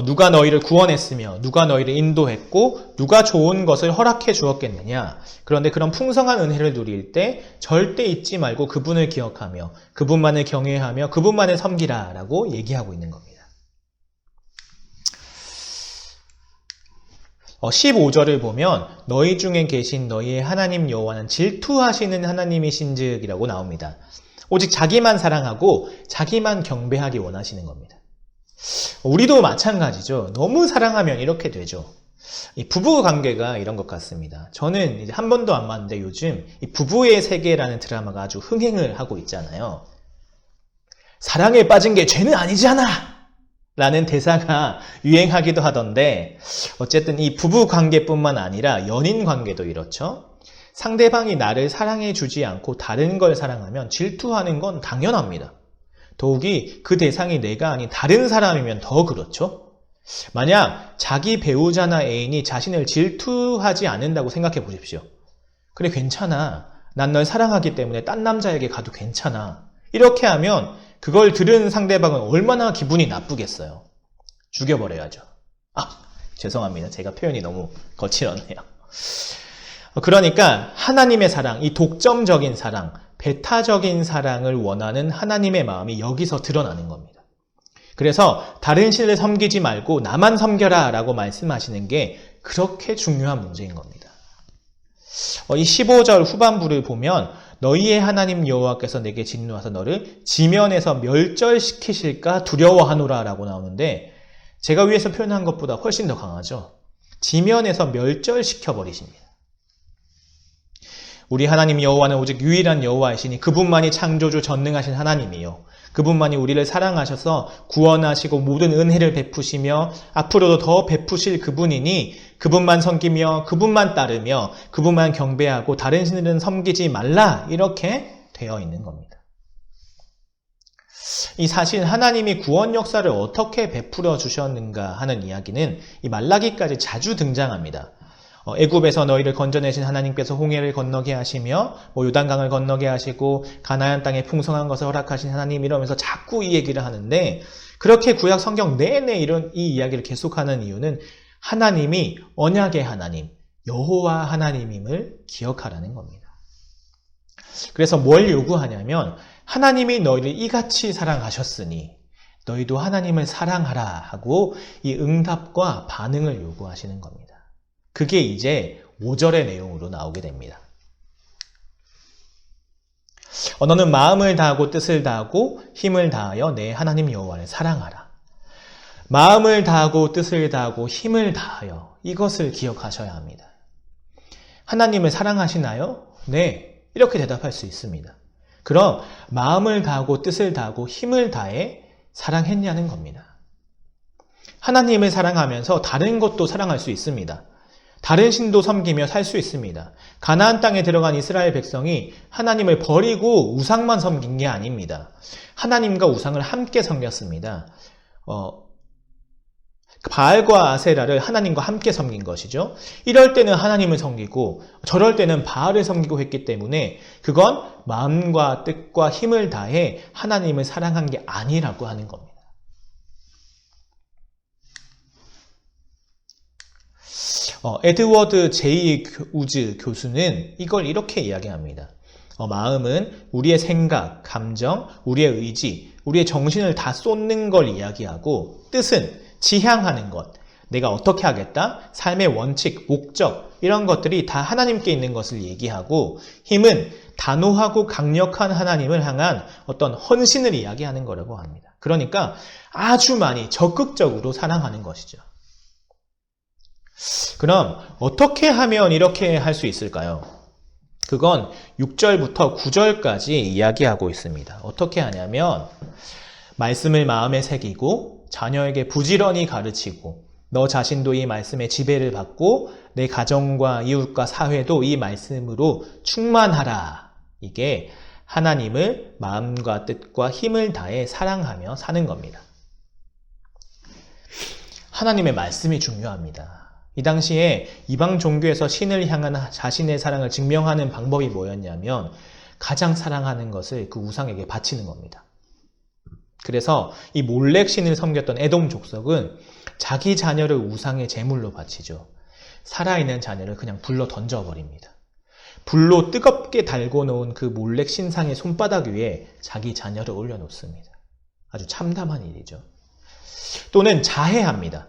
누가 너희를 구원했으며 누가 너희를 인도했고 누가 좋은 것을 허락해 주었겠느냐. 그런데 그런 풍성한 은혜를 누릴 때 절대 잊지 말고 그분을 기억하며 그분만을 경외하며 그분만을 섬기라 라고 얘기하고 있는 겁니다. 15절을 보면 너희 중에 계신 너희의 하나님 여호와는 질투하시는 하나님이신즉이라고 나옵니다. 오직 자기만 사랑하고 자기만 경배하기 원하시는 겁니다. 우리도 마찬가지죠. 너무 사랑하면 이렇게 되죠. 이 부부 관계가 이런 것 같습니다. 저는 이제 한 번도 안 봤는데 요즘 이 부부의 세계라는 드라마가 아주 흥행을 하고 있잖아요. 사랑에 빠진 게 죄는 아니잖아! 라는 대사가 유행하기도 하던데 어쨌든 이 부부 관계뿐만 아니라 연인 관계도 이렇죠. 상대방이 나를 사랑해 주지 않고 다른 걸 사랑하면 질투하는 건 당연합니다. 더욱이 그 대상이 내가 아닌 다른 사람이면 더 그렇죠. 만약 자기 배우자나 애인이 자신을 질투하지 않는다고 생각해 보십시오. 그래 괜찮아. 난 널 사랑하기 때문에 딴 남자에게 가도 괜찮아. 이렇게 하면 그걸 들은 상대방은 얼마나 기분이 나쁘겠어요. 죽여버려야죠. 죄송합니다. 제가 표현이 너무 거칠었네요. 그러니까 하나님의 사랑, 이 독점적인 사랑, 배타적인 사랑을 원하는 하나님의 마음이 여기서 드러나는 겁니다. 그래서 다른 신을 섬기지 말고 나만 섬겨라 라고 말씀하시는 게 그렇게 중요한 문제인 겁니다. 이 15절 후반부를 보면 너희의 하나님 여호와께서 내게 진노하사 너를 지면에서 멸절시키실까 두려워하노라 라고 나오는데 제가 위에서 표현한 것보다 훨씬 더 강하죠. 지면에서 멸절시켜버리십니다. 우리 하나님 여호와는 오직 유일한 여호와이시니 그분만이 창조주 전능하신 하나님이요. 그분만이 우리를 사랑하셔서 구원하시고 모든 은혜를 베푸시며 앞으로도 더 베푸실 그분이니 그분만 섬기며 그분만 따르며 그분만 경배하고 다른 신들은 섬기지 말라 이렇게 되어 있는 겁니다. 이 사실 하나님이 구원 역사를 어떻게 베풀어 주셨는가 하는 이야기는 이 말라기까지 자주 등장합니다. 애굽에서 너희를 건져내신 하나님께서 홍해를 건너게 하시며 요단강을 건너게 하시고 가나안 땅에 풍성한 것을 허락하신 하나님 이러면서 자꾸 이 얘기를 하는데 그렇게 구약 성경 내내 이 이야기를 계속하는 이유는 하나님이 언약의 하나님, 여호와 하나님임을 기억하라는 겁니다. 그래서 뭘 요구하냐면 하나님이 너희를 이같이 사랑하셨으니 너희도 하나님을 사랑하라 하고 이 응답과 반응을 요구하시는 겁니다. 그게 이제 5절의 내용으로 나오게 됩니다. 너는 마음을 다하고 뜻을 다하고 힘을 다하여 내 하나님 여호와를 사랑하라. 마음을 다하고 뜻을 다하고 힘을 다하여 이것을 기억하셔야 합니다. 하나님을 사랑하시나요? 네, 이렇게 대답할 수 있습니다. 그럼 마음을 다하고 뜻을 다하고 힘을 다해 사랑했냐는 겁니다. 하나님을 사랑하면서 다른 것도 사랑할 수 있습니다. 다른 신도 섬기며 살 수 있습니다. 가나안 땅에 들어간 이스라엘 백성이 하나님을 버리고 우상만 섬긴 게 아닙니다. 하나님과 우상을 함께 섬겼습니다. 바알과 아세라를 하나님과 함께 섬긴 것이죠. 이럴 때는 하나님을 섬기고 저럴 때는 바알을 섬기고 했기 때문에 그건 마음과 뜻과 힘을 다해 하나님을 사랑한 게 아니라고 하는 겁니다. 에드워드 제이 우즈 교수는 이걸 이렇게 이야기합니다. 마음은 우리의 생각, 감정, 우리의 의지, 우리의 정신을 다 쏟는 걸 이야기하고 뜻은 지향하는 것, 내가 어떻게 하겠다, 삶의 원칙, 목적 이런 것들이 다 하나님께 있는 것을 얘기하고 힘은 단호하고 강력한 하나님을 향한 어떤 헌신을 이야기하는 거라고 합니다. 그러니까 아주 많이 적극적으로 사랑하는 것이죠. 그럼 어떻게 하면 이렇게 할 수 있을까요? 그건 6절부터 9절까지 이야기하고 있습니다. 어떻게 하냐면 말씀을 마음에 새기고 자녀에게 부지런히 가르치고 너 자신도 이 말씀의 지배를 받고 내 가정과 이웃과 사회도 이 말씀으로 충만하라. 이게 하나님을 마음과 뜻과 힘을 다해 사랑하며 사는 겁니다. 하나님의 말씀이 중요합니다. 이 당시에 이방 종교에서 신을 향한 자신의 사랑을 증명하는 방법이 뭐였냐면 가장 사랑하는 것을 그 우상에게 바치는 겁니다. 그래서 이 몰렉 신을 섬겼던 에돔 족속은 자기 자녀를 우상의 제물로 바치죠. 살아있는 자녀를 그냥 불로 던져버립니다. 불로 뜨겁게 달궈 놓은 그 몰렉 신상의 손바닥 위에 자기 자녀를 올려놓습니다. 아주 참담한 일이죠. 또는 자해합니다.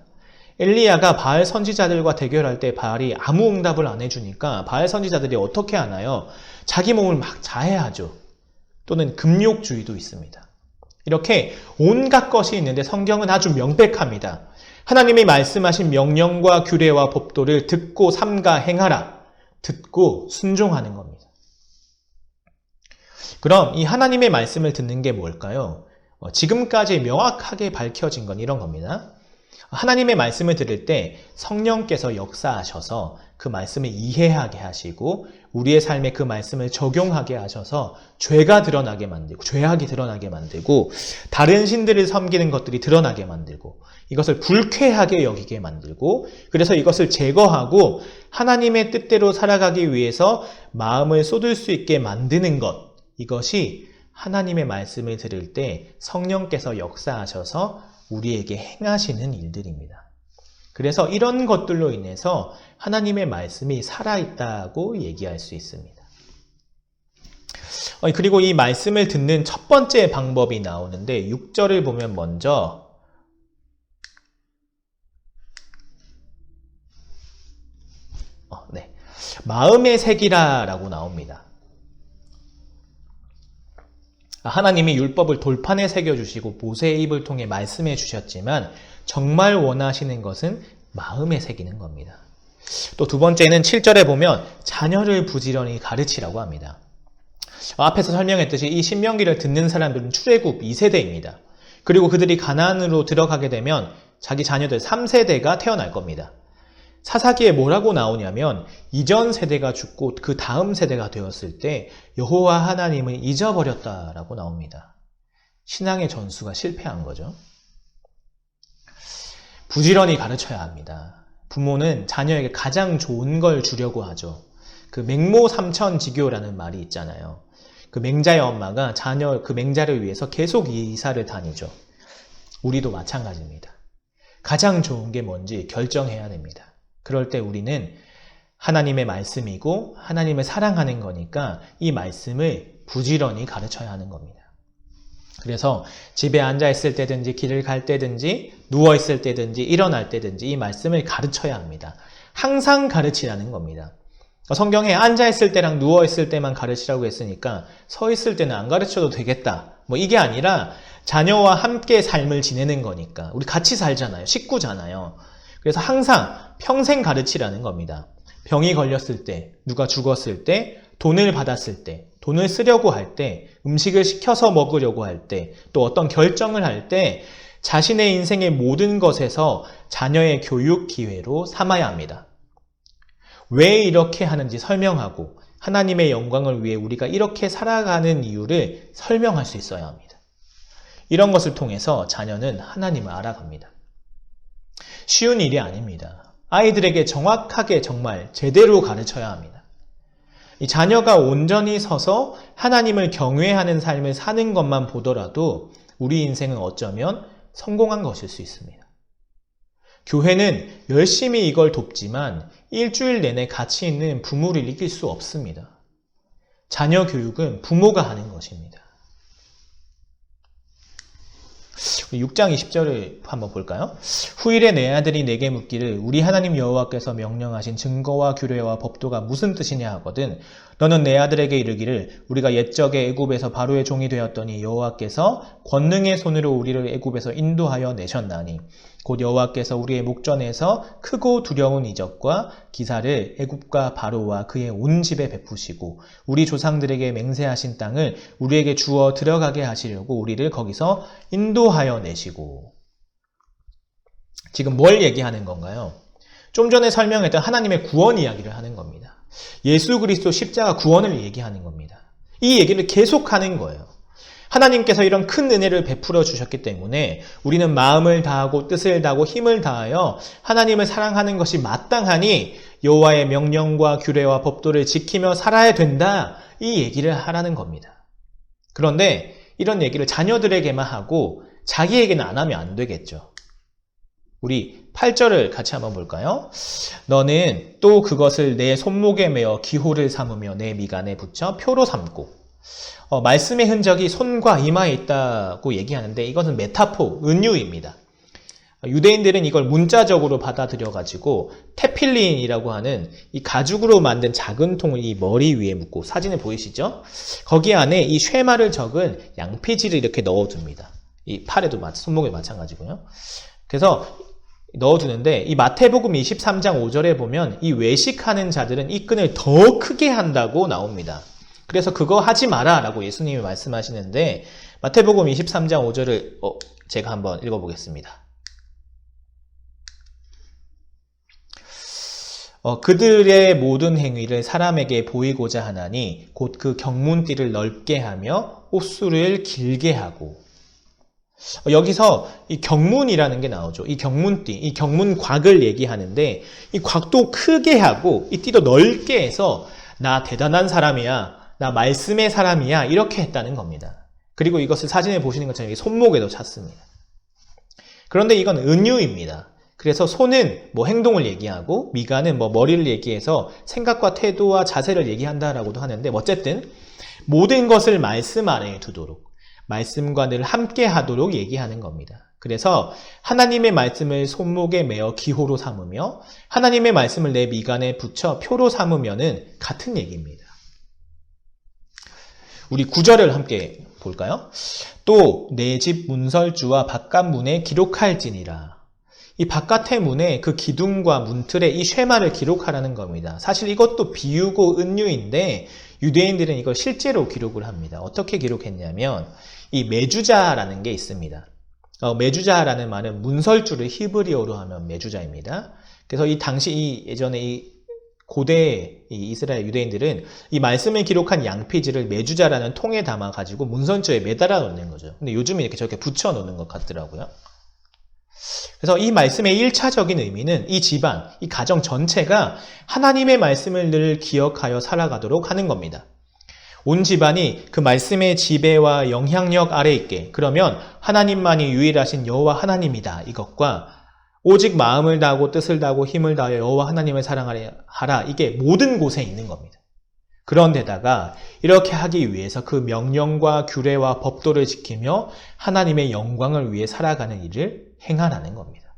엘리야가 바알 선지자들과 대결할 때 바알이 아무 응답을 안 해주니까 바알 선지자들이 어떻게 하나요? 자기 몸을 막 자해하죠. 또는 금욕주의도 있습니다. 이렇게 온갖 것이 있는데 성경은 아주 명백합니다. 하나님이 말씀하신 명령과 규례와 법도를 듣고 삼가 행하라. 듣고 순종하는 겁니다. 그럼 이 하나님의 말씀을 듣는 게 뭘까요? 지금까지 명확하게 밝혀진 건 이런 겁니다. 하나님의 말씀을 들을 때 성령께서 역사하셔서 그 말씀을 이해하게 하시고 우리의 삶에 그 말씀을 적용하게 하셔서 죄가 드러나게 만들고 죄악이 드러나게 만들고 다른 신들을 섬기는 것들이 드러나게 만들고 이것을 불쾌하게 여기게 만들고 그래서 이것을 제거하고 하나님의 뜻대로 살아가기 위해서 마음을 쏟을 수 있게 만드는 것, 이것이 하나님의 말씀을 들을 때 성령께서 역사하셔서 우리에게 행하시는 일들입니다. 그래서 이런 것들로 인해서 하나님의 말씀이 살아있다고 얘기할 수 있습니다. 그리고 이 말씀을 듣는 첫 번째 방법이 나오는데 6절을 보면 먼저 마음에 새기라 라고 나옵니다. 하나님이 율법을 돌판에 새겨주시고 모세의 입을 통해 말씀해 주셨지만 정말 원하시는 것은 마음에 새기는 겁니다. 또 두 번째는 7절에 보면 자녀를 부지런히 가르치라고 합니다. 앞에서 설명했듯이 이 신명기를 듣는 사람들은 출애굽 2세대입니다. 그리고 그들이 가나안으로 들어가게 되면 자기 자녀들 3세대가 태어날 겁니다. 사사기에 뭐라고 나오냐면 이전 세대가 죽고 그 다음 세대가 되었을 때 여호와 하나님을 잊어버렸다라고 나옵니다. 신앙의 전수가 실패한 거죠. 부지런히 가르쳐야 합니다. 부모는 자녀에게 가장 좋은 걸 주려고 하죠. 그 맹모 삼천지교라는 말이 있잖아요. 그 맹자의 엄마가 자녀 그 맹자를 위해서 계속 이사를 다니죠. 우리도 마찬가지입니다. 가장 좋은 게 뭔지 결정해야 됩니다. 그럴 때 우리는 하나님의 말씀이고 하나님을 사랑하는 거니까 이 말씀을 부지런히 가르쳐야 하는 겁니다. 그래서 집에 앉아있을 때든지 길을 갈 때든지 누워있을 때든지 일어날 때든지 이 말씀을 가르쳐야 합니다. 항상 가르치라는 겁니다. 성경에 앉아있을 때랑 누워있을 때만 가르치라고 했으니까 서있을 때는 안 가르쳐도 되겠다. 이게 아니라 자녀와 함께 삶을 지내는 거니까 우리 같이 살잖아요. 식구잖아요. 그래서 항상 평생 가르치라는 겁니다. 병이 걸렸을 때, 누가 죽었을 때, 돈을 받았을 때, 돈을 쓰려고 할 때, 음식을 시켜서 먹으려고 할 때, 또 어떤 결정을 할 때 자신의 인생의 모든 것에서 자녀의 교육 기회로 삼아야 합니다. 왜 이렇게 하는지 설명하고 하나님의 영광을 위해 우리가 이렇게 살아가는 이유를 설명할 수 있어야 합니다. 이런 것을 통해서 자녀는 하나님을 알아갑니다. 쉬운 일이 아닙니다. 아이들에게 정확하게 정말 제대로 가르쳐야 합니다. 이 자녀가 온전히 서서 하나님을 경외하는 삶을 사는 것만 보더라도 우리 인생은 어쩌면 성공한 것일 수 있습니다. 교회는 열심히 이걸 돕지만 일주일 내내 같이 있는 부모를 이길 수 없습니다. 자녀 교육은 부모가 하는 것입니다. 6장 20절을 한번 볼까요? 후일에 내 아들이 내게 묻기를 우리 하나님 여호와께서 명령하신 증거와 규례와 법도가 무슨 뜻이냐 하거든 너는 내 아들에게 이르기를 우리가 옛적에 애굽에서 바로의 종이 되었더니 여호와께서 권능의 손으로 우리를 애굽에서 인도하여 내셨나니 곧 여호와께서 우리의 목전에서 크고 두려운 이적과 기사를 애굽과 바로와 그의 온 집에 베푸시고 우리 조상들에게 맹세하신 땅을 우리에게 주어 들어가게 하시려고 우리를 거기서 인도하여 내시고. 지금 뭘 얘기하는 건가요? 좀 전에 설명했던 하나님의 구원 이야기를 하는 겁니다. 예수 그리스도 십자가 구원을 얘기하는 겁니다. 이 얘기를 계속하는 거예요. 하나님께서 이런 큰 은혜를 베풀어 주셨기 때문에 우리는 마음을 다하고 뜻을 다하고 힘을 다하여 하나님을 사랑하는 것이 마땅하니 여호와의 명령과 규례와 법도를 지키며 살아야 된다. 이 얘기를 하라는 겁니다. 그런데 이런 얘기를 자녀들에게만 하고 자기에게는 안 하면 안 되겠죠. 우리 8절을 같이 한번 볼까요? 너는 또 그것을 내 손목에 메어 기호를 삼으며 내 미간에 붙여 표로 삼고. 말씀의 흔적이 손과 이마에 있다고 얘기하는데 이것은 메타포, 은유입니다. 유대인들은 이걸 문자적으로 받아들여가지고 테필린이라고 하는 이 가죽으로 만든 작은 통을 이 머리 위에 묶고 사진에 보이시죠? 거기 안에 이 쉐마를 적은 양피지를 이렇게 넣어둡니다. 이 팔에도 손목에 마찬가지고요. 그래서 넣어두는데 이 마태복음 23장 5절에 보면 이 외식하는 자들은 이 끈을 더 크게 한다고 나옵니다. 그래서 그거 하지 마라 라고 예수님이 말씀하시는데 마태복음 23장 5절을 제가 한번 읽어보겠습니다. 그들의 모든 행위를 사람에게 보이고자 하나니 곧 그 경문띠를 넓게 하며 옷수를 길게 하고. 여기서 이 경문이라는 게 나오죠. 이 경문띠, 이 경문곽을 얘기하는데 이 곽도 크게 하고 이 띠도 넓게 해서 나 대단한 사람이야, 나 말씀의 사람이야 이렇게 했다는 겁니다. 그리고 이것을 사진에 보시는 것처럼 손목에도 찼습니다. 그런데 이건 은유입니다. 그래서 손은 뭐 행동을 얘기하고 미간은 뭐 머리를 얘기해서 생각과 태도와 자세를 얘기한다라고도 하는데 어쨌든 모든 것을 말씀 아래에 두도록 말씀과 늘 함께 하도록 얘기하는 겁니다. 그래서 하나님의 말씀을 손목에 메어 기호로 삼으며 하나님의 말씀을 내 미간에 붙여 표로 삼으면은 같은 얘기입니다. 우리 9절을 함께 볼까요? 또 내 집 문설주와 바깥 문에 기록할지니라. 이 바깥의 문에 그 기둥과 문틀에 이 쉐마를 기록하라는 겁니다. 사실 이것도 비유고 은유인데 유대인들은 이걸 실제로 기록을 합니다. 어떻게 기록했냐면 이 메주자라는 게 있습니다. 메주자라는 말은 문설주를 히브리어로 하면 메주자입니다. 그래서 이 당시 예전에 이 고대 이스라엘 유대인들은 이 말씀을 기록한 양피지를 메주자라는 통에 담아가지고 문선주에 매달아 놓는 거죠. 근데 요즘은 이렇게 저렇게 붙여 놓는 것 같더라고요. 그래서 이 말씀의 1차적인 의미는 이 집안, 이 가정 전체가 하나님의 말씀을 늘 기억하여 살아가도록 하는 겁니다. 온 집안이 그 말씀의 지배와 영향력 아래 있게, 그러면 하나님만이 유일하신 여호와 하나님이다 이것과 오직 마음을 다하고 뜻을 다하고 힘을 다하여 여호와 하나님을 사랑하라 이게 모든 곳에 있는 겁니다. 그런데다가 이렇게 하기 위해서 그 명령과 규례와 법도를 지키며 하나님의 영광을 위해 살아가는 일을 행하라는 겁니다.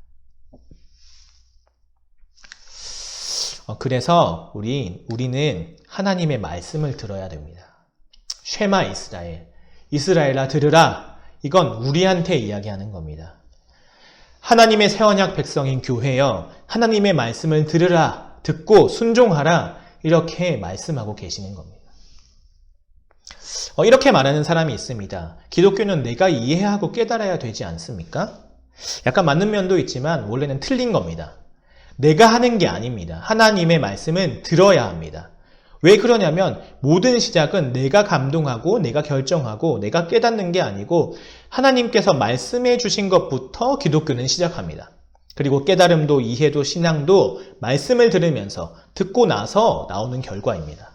그래서 우리는 하나님의 말씀을 들어야 됩니다. 쉐마 이스라엘아 들으라. 이건 우리한테 이야기하는 겁니다. 하나님의 새 언약 백성인 교회여 하나님의 말씀을 들으라, 듣고 순종하라 이렇게 말씀하고 계시는 겁니다. 이렇게 말하는 사람이 있습니다. 기독교는 내가 이해하고 깨달아야 되지 않습니까? 약간 맞는 면도 있지만 원래는 틀린 겁니다. 내가 하는 게 아닙니다. 하나님의 말씀은 들어야 합니다. 왜 그러냐면 모든 시작은 내가 감동하고 내가 결정하고 내가 깨닫는 게 아니고 하나님께서 말씀해 주신 것부터 기독교는 시작합니다. 그리고 깨달음도 이해도 신앙도 말씀을 들으면서 듣고 나서 나오는 결과입니다.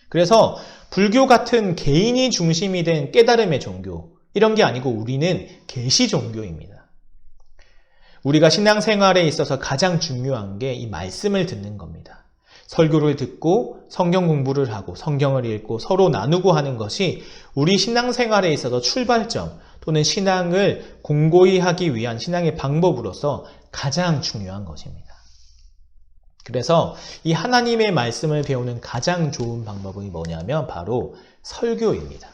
그래서 불교 같은 개인이 중심이 된 깨달음의 종교 이런 게 아니고 우리는 계시 종교입니다. 우리가 신앙생활에 있어서 가장 중요한 게 이 말씀을 듣는 겁니다. 설교를 듣고 성경 공부를 하고 성경을 읽고 서로 나누고 하는 것이 우리 신앙생활에 있어서 출발점 또는 신앙을 공고히 하기 위한 신앙의 방법으로서 가장 중요한 것입니다. 그래서 이 하나님의 말씀을 배우는 가장 좋은 방법이 뭐냐면 바로 설교입니다.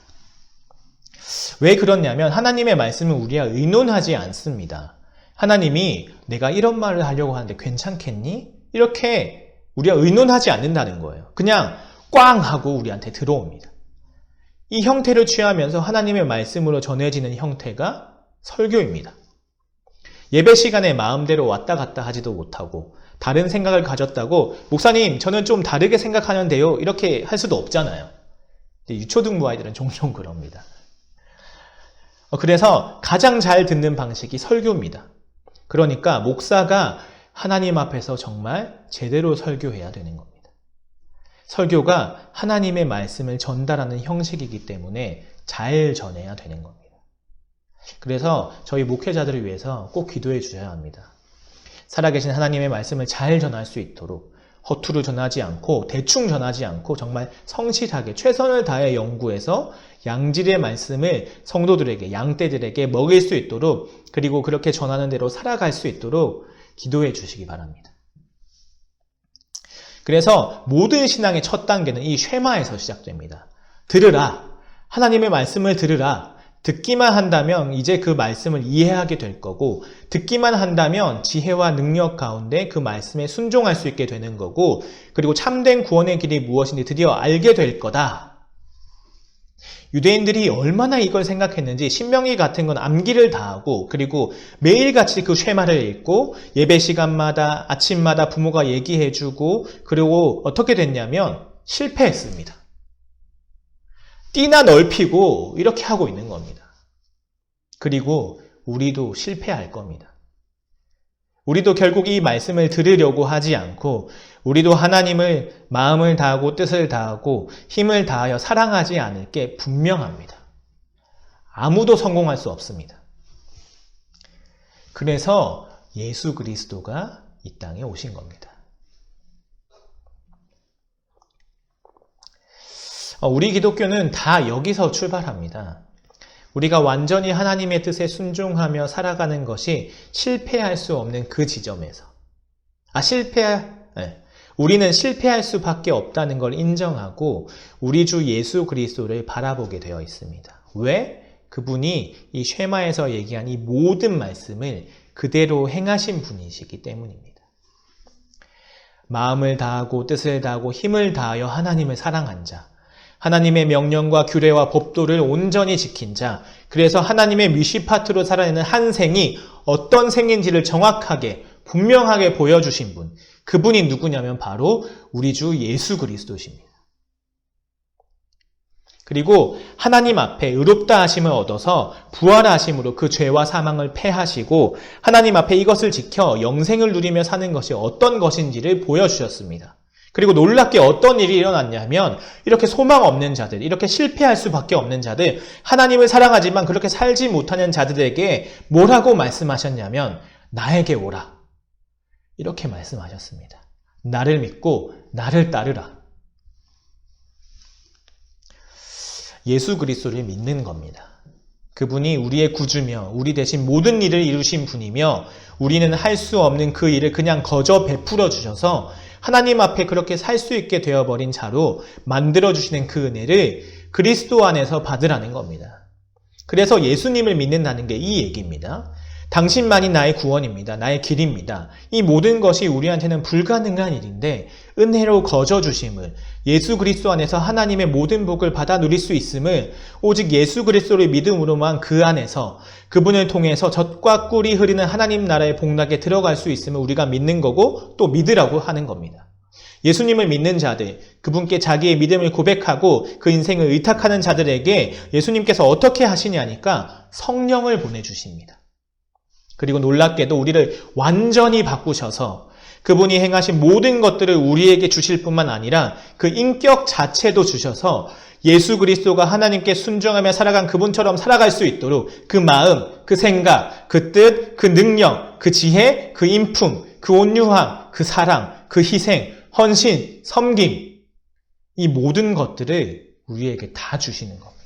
왜 그렇냐면 하나님의 말씀은 우리와 의논하지 않습니다. 하나님이 내가 이런 말을 하려고 하는데 괜찮겠니? 이렇게 우리가 의논하지 않는다는 거예요. 그냥 꽝 하고 우리한테 들어옵니다. 이 형태를 취하면서 하나님의 말씀으로 전해지는 형태가 설교입니다. 예배 시간에 마음대로 왔다 갔다 하지도 못하고 다른 생각을 가졌다고 목사님 저는 좀 다르게 생각하는데요 이렇게 할 수도 없잖아요. 유초등부 아이들은 종종 그럽니다. 그래서 가장 잘 듣는 방식이 설교입니다. 그러니까 목사가 하나님 앞에서 정말 제대로 설교해야 되는 겁니다. 설교가 하나님의 말씀을 전달하는 형식이기 때문에 잘 전해야 되는 겁니다. 그래서 저희 목회자들을 위해서 꼭 기도해 주셔야 합니다. 살아계신 하나님의 말씀을 잘 전할 수 있도록 허투루 전하지 않고 대충 전하지 않고 정말 성실하게 최선을 다해 연구해서 양질의 말씀을 성도들에게 양떼들에게 먹일 수 있도록 그리고 그렇게 전하는 대로 살아갈 수 있도록 기도해 주시기 바랍니다. 그래서 모든 신앙의 첫 단계는 이 쉐마에서 시작됩니다. 들으라. 하나님의 말씀을 들으라. 듣기만 한다면 이제 그 말씀을 이해하게 될 거고 듣기만 한다면 지혜와 능력 가운데 그 말씀에 순종할 수 있게 되는 거고 그리고 참된 구원의 길이 무엇인지 드디어 알게 될 거다. 유대인들이 얼마나 이걸 생각했는지 신명기 같은 건 암기를 다 하고 그리고 매일같이 그 쉐마를 읽고 예배 시간마다 아침마다 부모가 얘기해주고 그리고 어떻게 됐냐면 실패했습니다. 띠나 넓히고 이렇게 하고 있는 겁니다. 그리고 우리도 실패할 겁니다. 우리도 결국 이 말씀을 들으려고 하지 않고 우리도 하나님을 마음을 다하고 뜻을 다하고 힘을 다하여 사랑하지 않을 게 분명합니다. 아무도 성공할 수 없습니다. 그래서 예수 그리스도가 이 땅에 오신 겁니다. 우리 기독교는 다 여기서 출발합니다. 우리가 완전히 하나님의 뜻에 순종하며 살아가는 것이 실패할 수 없는 그 지점에서 우리는 실패할 수밖에 없다는 걸 인정하고 우리 주 예수 그리스도를 바라보게 되어 있습니다. 왜? 그분이 이 쉐마에서 얘기한 이 모든 말씀을 그대로 행하신 분이시기 때문입니다. 마음을 다하고 뜻을 다하고 힘을 다하여 하나님을 사랑한 자, 하나님의 명령과 규례와 법도를 온전히 지킨 자, 그래서 하나님의 미시파트로 살아내는 한 생이 어떤 생인지를 정확하게 분명하게 보여주신 분, 그분이 누구냐면 바로 우리 주 예수 그리스도십니다. 그리고 하나님 앞에 의롭다 하심을 얻어서 부활하심으로 그 죄와 사망을 패하시고 하나님 앞에 이것을 지켜 영생을 누리며 사는 것이 어떤 것인지를 보여주셨습니다. 그리고 놀랍게 어떤 일이 일어났냐면 이렇게 소망 없는 자들, 이렇게 실패할 수밖에 없는 자들, 하나님을 사랑하지만 그렇게 살지 못하는 자들에게 뭐라고 말씀하셨냐면 나에게 오라. 이렇게 말씀하셨습니다. 나를 믿고 나를 따르라. 예수 그리스도를 믿는 겁니다. 그분이 우리의 구주며 우리 대신 모든 일을 이루신 분이며 우리는 할 수 없는 그 일을 그냥 거저 베풀어 주셔서 하나님 앞에 그렇게 살 수 있게 되어버린 자로 만들어주시는 그 은혜를 그리스도 안에서 받으라는 겁니다. 그래서 예수님을 믿는다는 게 이 얘기입니다. 당신만이 나의 구원입니다. 나의 길입니다. 이 모든 것이 우리한테는 불가능한 일인데 은혜로 거저 주심을 예수 그리스도 안에서 하나님의 모든 복을 받아 누릴 수 있음을 오직 예수 그리스도를 믿음으로만 그 안에서 그분을 통해서 젖과 꿀이 흐르는 하나님 나라의 복락에 들어갈 수 있음을 우리가 믿는 거고 또 믿으라고 하는 겁니다. 예수님을 믿는 자들, 그분께 자기의 믿음을 고백하고 그 인생을 의탁하는 자들에게 예수님께서 어떻게 하시냐니까 성령을 보내주십니다. 그리고 놀랍게도 우리를 완전히 바꾸셔서 그분이 행하신 모든 것들을 우리에게 주실 뿐만 아니라 그 인격 자체도 주셔서 예수 그리스도가 하나님께 순종하며 살아간 그분처럼 살아갈 수 있도록 그 마음, 그 생각, 그 뜻, 그 능력, 그 지혜, 그 인품, 그 온유함, 그 사랑, 그 희생, 헌신, 섬김, 이 모든 것들을 우리에게 다 주시는 겁니다.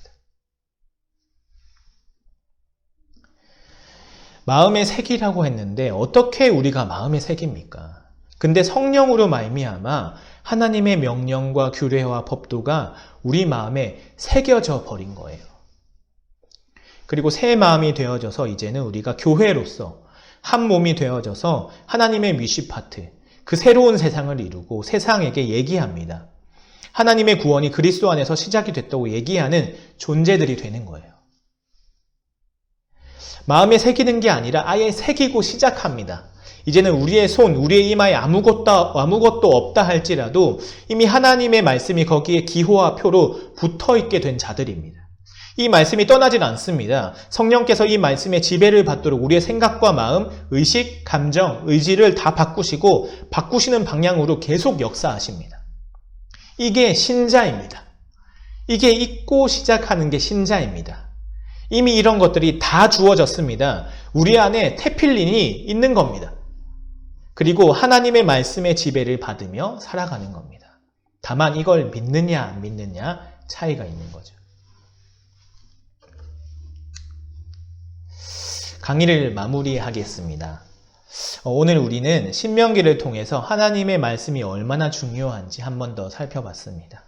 마음에 새기라고 했는데 어떻게 우리가 마음에 새깁니까? 근데 성령으로 말미암아 하나님의 명령과 규례와 법도가 우리 마음에 새겨져 버린 거예요. 그리고 새 마음이 되어져서 이제는 우리가 교회로서 한 몸이 되어져서 하나님의 미시 파트, 그 새로운 세상을 이루고 세상에게 얘기합니다. 하나님의 구원이 그리스도 안에서 시작이 됐다고 얘기하는 존재들이 되는 거예요. 마음에 새기는 게 아니라 아예 새기고 시작합니다. 이제는 우리의 손, 우리의 이마에 아무것도 없다 할지라도 이미 하나님의 말씀이 거기에 기호와 표로 붙어 있게 된 자들입니다. 이 말씀이 떠나질 않습니다. 성령께서 이 말씀의 지배를 받도록 우리의 생각과 마음, 의식, 감정, 의지를 다 바꾸시고 바꾸시는 방향으로 계속 역사하십니다. 이게 신자입니다. 이게 잊고 시작하는 게 신자입니다. 이미 이런 것들이 다 주어졌습니다. 우리 안에 테필린이 있는 겁니다. 그리고 하나님의 말씀의 지배를 받으며 살아가는 겁니다. 다만 이걸 믿느냐 안 믿느냐 차이가 있는 거죠. 강의를 마무리하겠습니다. 오늘 우리는 신명기를 통해서 하나님의 말씀이 얼마나 중요한지 한 번 더 살펴봤습니다.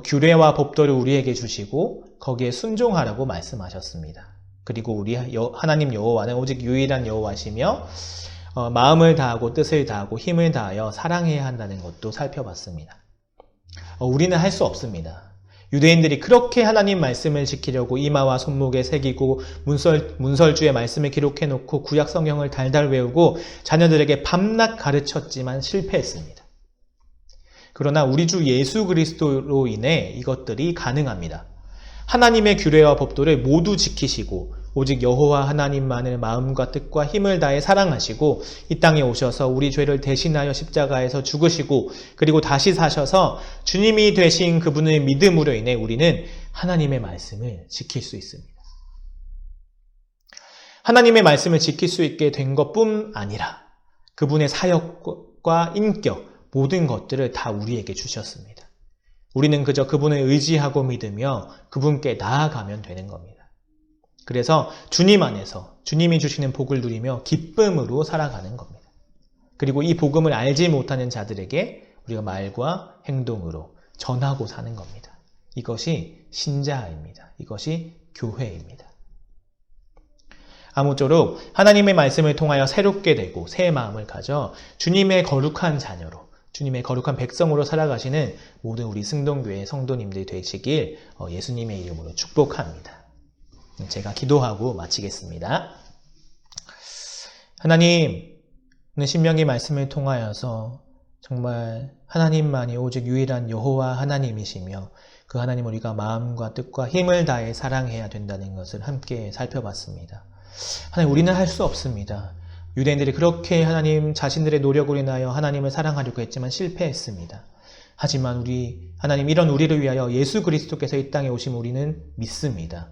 규례와 법도를 우리에게 주시고 거기에 순종하라고 말씀하셨습니다. 그리고 우리 하나님 여호와는 오직 유일한 여호와시며 마음을 다하고 뜻을 다하고 힘을 다하여 사랑해야 한다는 것도 살펴봤습니다. 우리는 할 수 없습니다. 유대인들이 그렇게 하나님 말씀을 지키려고 이마와 손목에 새기고 문설주의 말씀을 기록해놓고 구약 성경을 달달 외우고 자녀들에게 밤낮 가르쳤지만 실패했습니다. 그러나 우리 주 예수 그리스도로 인해 이것들이 가능합니다. 하나님의 규례와 법도를 모두 지키시고 오직 여호와 하나님만을 마음과 뜻과 힘을 다해 사랑하시고 이 땅에 오셔서 우리 죄를 대신하여 십자가에서 죽으시고 그리고 다시 사셔서 주님이 되신 그분의 믿음으로 인해 우리는 하나님의 말씀을 지킬 수 있습니다. 하나님의 말씀을 지킬 수 있게 된 것뿐 아니라 그분의 사역과 인격 모든 것들을 다 우리에게 주셨습니다. 우리는 그저 그분을 의지하고 믿으며 그분께 나아가면 되는 겁니다. 그래서 주님 안에서 주님이 주시는 복을 누리며 기쁨으로 살아가는 겁니다. 그리고 이 복음을 알지 못하는 자들에게 우리가 말과 행동으로 전하고 사는 겁니다. 이것이 신자입니다. 이것이 교회입니다. 아무쪼록 하나님의 말씀을 통하여 새롭게 되고 새 마음을 가져 주님의 거룩한 자녀로 주님의 거룩한 백성으로 살아가시는 모든 우리 승동교회 성도님들 되시길 예수님의 이름으로 축복합니다. 제가 기도하고 마치겠습니다. 하나님, 오늘 신명기 말씀을 통하여서 정말 하나님만이 오직 유일한 여호와 하나님이시며 그 하나님 우리가 마음과 뜻과 힘을 다해 사랑해야 된다는 것을 함께 살펴봤습니다. 하나님, 우리는 할 수 없습니다. 유대인들이 그렇게 하나님 자신들의 노력으로 인하여 하나님을 사랑하려고 했지만 실패했습니다. 하지만 하나님 이런 우리를 위하여 예수 그리스도께서 이 땅에 오심 우리는 믿습니다.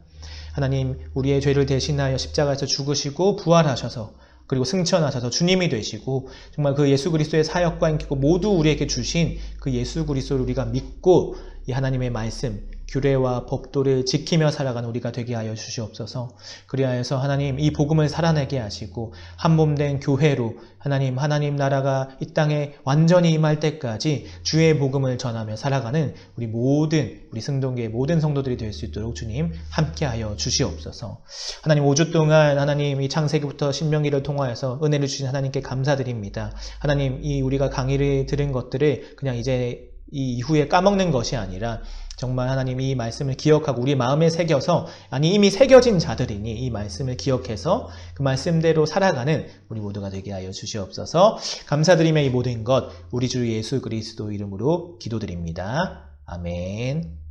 하나님 우리의 죄를 대신하여 십자가에서 죽으시고 부활하셔서 그리고 승천하셔서 주님이 되시고 정말 그 예수 그리스도의 사역과 인격을 모두 우리에게 주신 그 예수 그리스도를 우리가 믿고 이 하나님의 말씀 규례와 법도를 지키며 살아가는 우리가 되게 하여 주시옵소서. 그리하여서 하나님 이 복음을 살아내게 하시고 한 몸 된 교회로 하나님 나라가 이 땅에 완전히 임할 때까지 주의 복음을 전하며 살아가는 우리 승동교의 모든 성도들이 될 수 있도록 주님 함께하여 주시옵소서. 하나님 5주 동안 하나님 이 창세기부터 신명기를 통하여서 은혜를 주신 하나님께 감사드립니다. 하나님 이 우리가 강의를 들은 것들을 그냥 이제 이 이후에 까먹는 것이 아니라 정말 하나님 이 말씀을 기억하고 우리 마음에 새겨서 이미 새겨진 자들이니 이 말씀을 기억해서 그 말씀대로 살아가는 우리 모두가 되게 하여 주시옵소서. 감사드리며 이 모든 것 우리 주 예수 그리스도 이름으로 기도드립니다. 아멘.